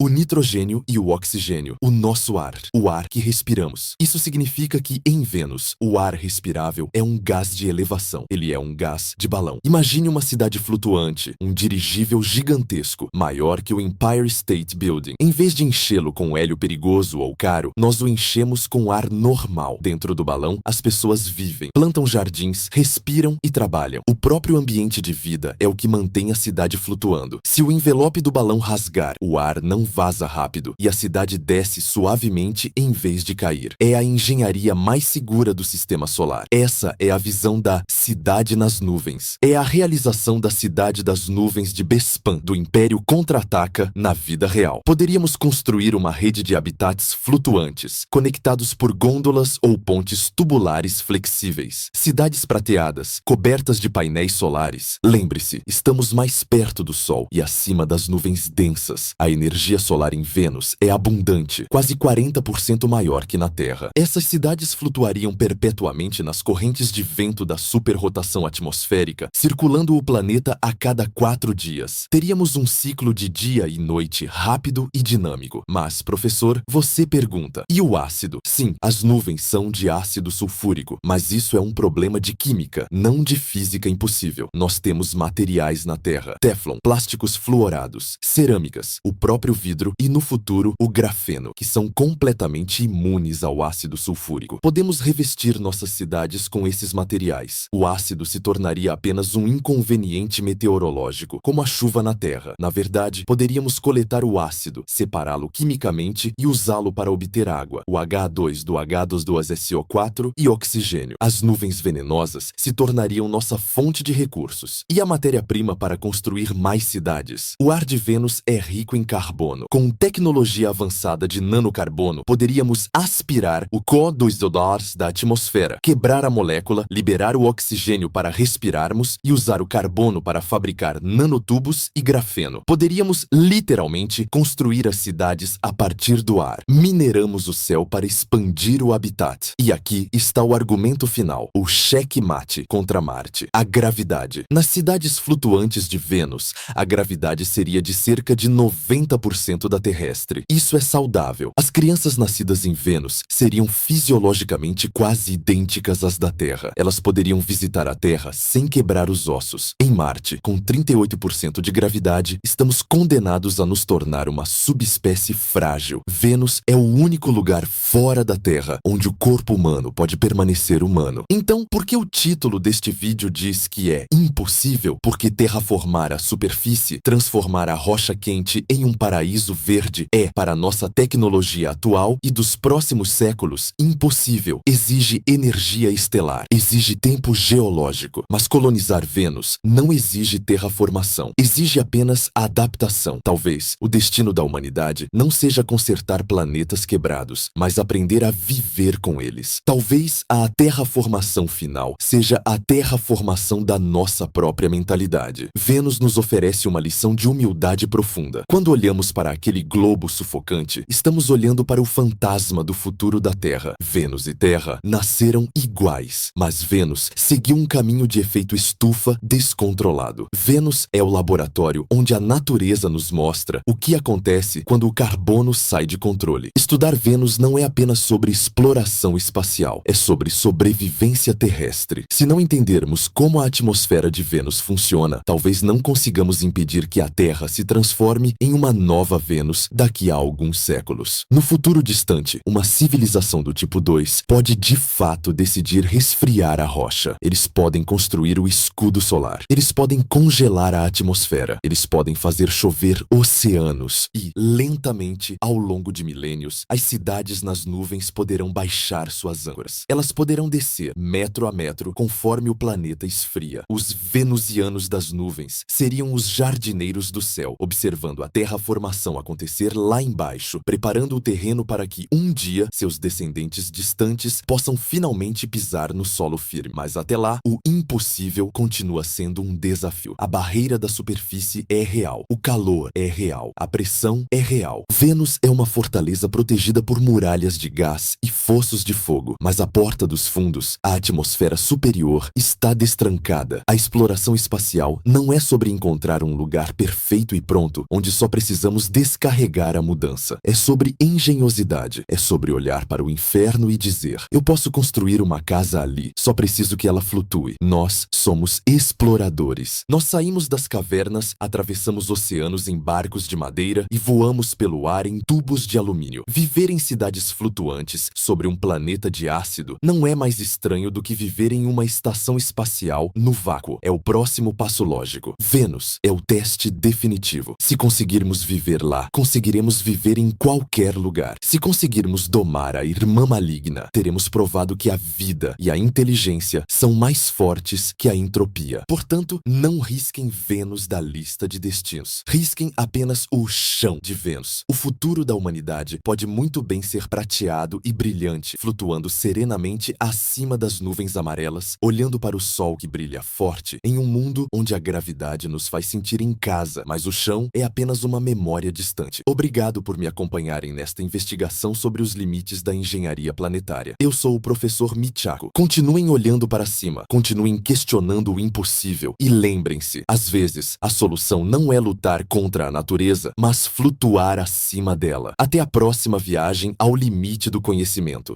O nitrogênio e o oxigênio, o nosso ar, o ar que respiramos. Isso significa que em Vênus, o ar respirável é um gás de elevação. Ele é um gás de balão. Imagine uma cidade flutuante, um dirigível gigantesco, maior que o Empire State Building. Em vez de enchê-lo com hélio perigoso ou caro, nós o enchemos com ar normal. Dentro do balão, as pessoas vivem, plantam jardins, respiram e trabalham. O próprio ambiente de vida é o que mantém a cidade flutuando. Se o envelope do balão rasgar, o ar não vaza rápido e a cidade desce suavemente em vez de cair. É a engenharia mais segura do sistema solar. Essa é a visão da cidade nas nuvens. É a realização da cidade das nuvens de Bespan, do Império Contra-Ataca, na vida real. Poderíamos construir uma rede de habitats flutuantes, conectados por gôndolas ou pontes tubulares flexíveis. Cidades prateadas, cobertas de painéis solares. Lembre-se, estamos mais perto do Sol e acima das nuvens densas. A energia solar em Vênus é abundante, quase 40% maior que na Terra. Essas cidades flutuariam perpetuamente nas correntes de vento da superrotação atmosférica, circulando o planeta a cada 4 dias. Teríamos um ciclo de dia e noite rápido e dinâmico. Mas, professor, você pergunta, e o ácido? Sim, as nuvens são de ácido sulfúrico, mas isso é um problema de química, não de física impossível. Nós temos materiais na Terra: Teflon, plásticos fluorados, cerâmicas, o próprio vidro e, no futuro, o grafeno, que são completamente imunes ao ácido sulfúrico. Podemos revestir nossas cidades com esses materiais. O ácido se tornaria apenas um inconveniente meteorológico, como a chuva na Terra. Na verdade, poderíamos coletar o ácido, separá-lo quimicamente e usá-lo para obter água, o H2 do H22SO4 e oxigênio. As nuvens venenosas se tornariam nossa fonte de recursos. E a matéria-prima para construir mais cidades? O ar de Vênus é rico em carbono. Com tecnologia avançada de nanocarbono, poderíamos aspirar o CO2 da atmosfera, quebrar a molécula, liberar o oxigênio para respirarmos e usar o carbono para fabricar nanotubos e grafeno. Poderíamos literalmente construir as cidades a partir do ar. Mineramos o céu para expandir o habitat. E aqui está o argumento final, o checkmate contra Marte: a gravidade. Nas cidades flutuantes de Vênus, a gravidade seria de cerca de 90% da terrestre. Isso é saudável. As crianças nascidas em Vênus seriam fisiologicamente quase idênticas às da Terra. Elas poderiam visitar a Terra sem quebrar os ossos. Em Marte, com 38% de gravidade, estamos condenados a nos tornar uma subespécie frágil. Vênus é o único lugar fora da Terra onde o corpo humano pode permanecer humano. Então, por que o título deste vídeo diz que é impossível? Porque terraformar a superfície, transformar a rocha quente em um paraíso verde, é, para nossa tecnologia atual e dos próximos séculos, impossível. Exige energia estelar, exige tempo geológico. Mas colonizar Vênus não exige terraformação, exige apenas adaptação. Talvez o destino da humanidade não seja consertar planetas quebrados, mas aprender a viver com eles. Talvez a terraformação final seja a terraformação da nossa própria mentalidade. Vênus nos oferece uma lição de humildade profunda. Quando olhamos para aquele globo sufocante, estamos olhando para o fantasma do futuro da Terra. Vênus e Terra nasceram iguais, mas Vênus seguiu um caminho de efeito estufa descontrolado. Vênus é o laboratório onde a natureza nos mostra o que acontece quando o carbono sai de controle. Estudar Vênus não é apenas sobre exploração espacial, é sobre sobrevivência terrestre. Se não entendermos como a atmosfera de Vênus funciona, talvez não consigamos impedir que a Terra se transforme em uma nova Vênus daqui a alguns séculos. No futuro distante, uma civilização do tipo 2 pode de fato decidir resfriar a rocha. Eles podem construir o escudo solar. Eles podem congelar a atmosfera. Eles podem fazer chover oceanos. E, lentamente, ao longo de milênios, as cidades nas nuvens poderão baixar suas âncoras. Elas poderão descer, metro a metro, conforme o planeta esfria. Os venusianos das nuvens seriam os jardineiros do céu, observando a terraformação acontecer lá lá embaixo, preparando o terreno para que um dia seus descendentes distantes possam finalmente pisar no solo firme. Mas até lá, o impossível continua sendo um desafio. A barreira da superfície é real, o calor é real, a pressão é real. Vênus é uma fortaleza protegida por muralhas de gás e fossos de fogo, mas a porta dos fundos, a atmosfera superior, está destrancada. A exploração espacial não é sobre encontrar um lugar perfeito e pronto, onde só precisamos descarregar a mudança. É sobre engenhosidade, é sobre olhar para o inferno e dizer: eu posso construir uma casa ali, só preciso que ela flutue. Nós somos exploradores. Nós saímos das cavernas, atravessamos oceanos em barcos de madeira e voamos pelo ar em tubos de alumínio. Viver em cidades flutuantes sobre um planeta de ácido não é mais estranho do que viver em uma estação espacial no vácuo. É o próximo passo lógico. Vênus é o teste definitivo. Se conseguirmos viver lá, conseguiremos viver em qualquer lugar. Se conseguirmos domar a irmã maligna, teremos provado que a vida e a inteligência são mais fortes que a entropia. Portanto, não risquem Vênus da lista de destinos. Risquem apenas o chão de Vênus. O futuro da humanidade pode muito bem ser prateado e brilhante, flutuando serenamente acima das nuvens amarelas, olhando para o sol que brilha forte, em um mundo onde a gravidade nos faz sentir em casa, mas o chão é apenas uma memória distante. Obrigado por me acompanharem nesta investigação sobre os limites da engenharia planetária. Eu sou o professor Michako. Continuem olhando para cima, continuem questionando o impossível e lembrem-se, às vezes, a solução não é lutar contra a natureza, mas flutuar acima dela. Até a próxima viagem ao limite do conhecimento.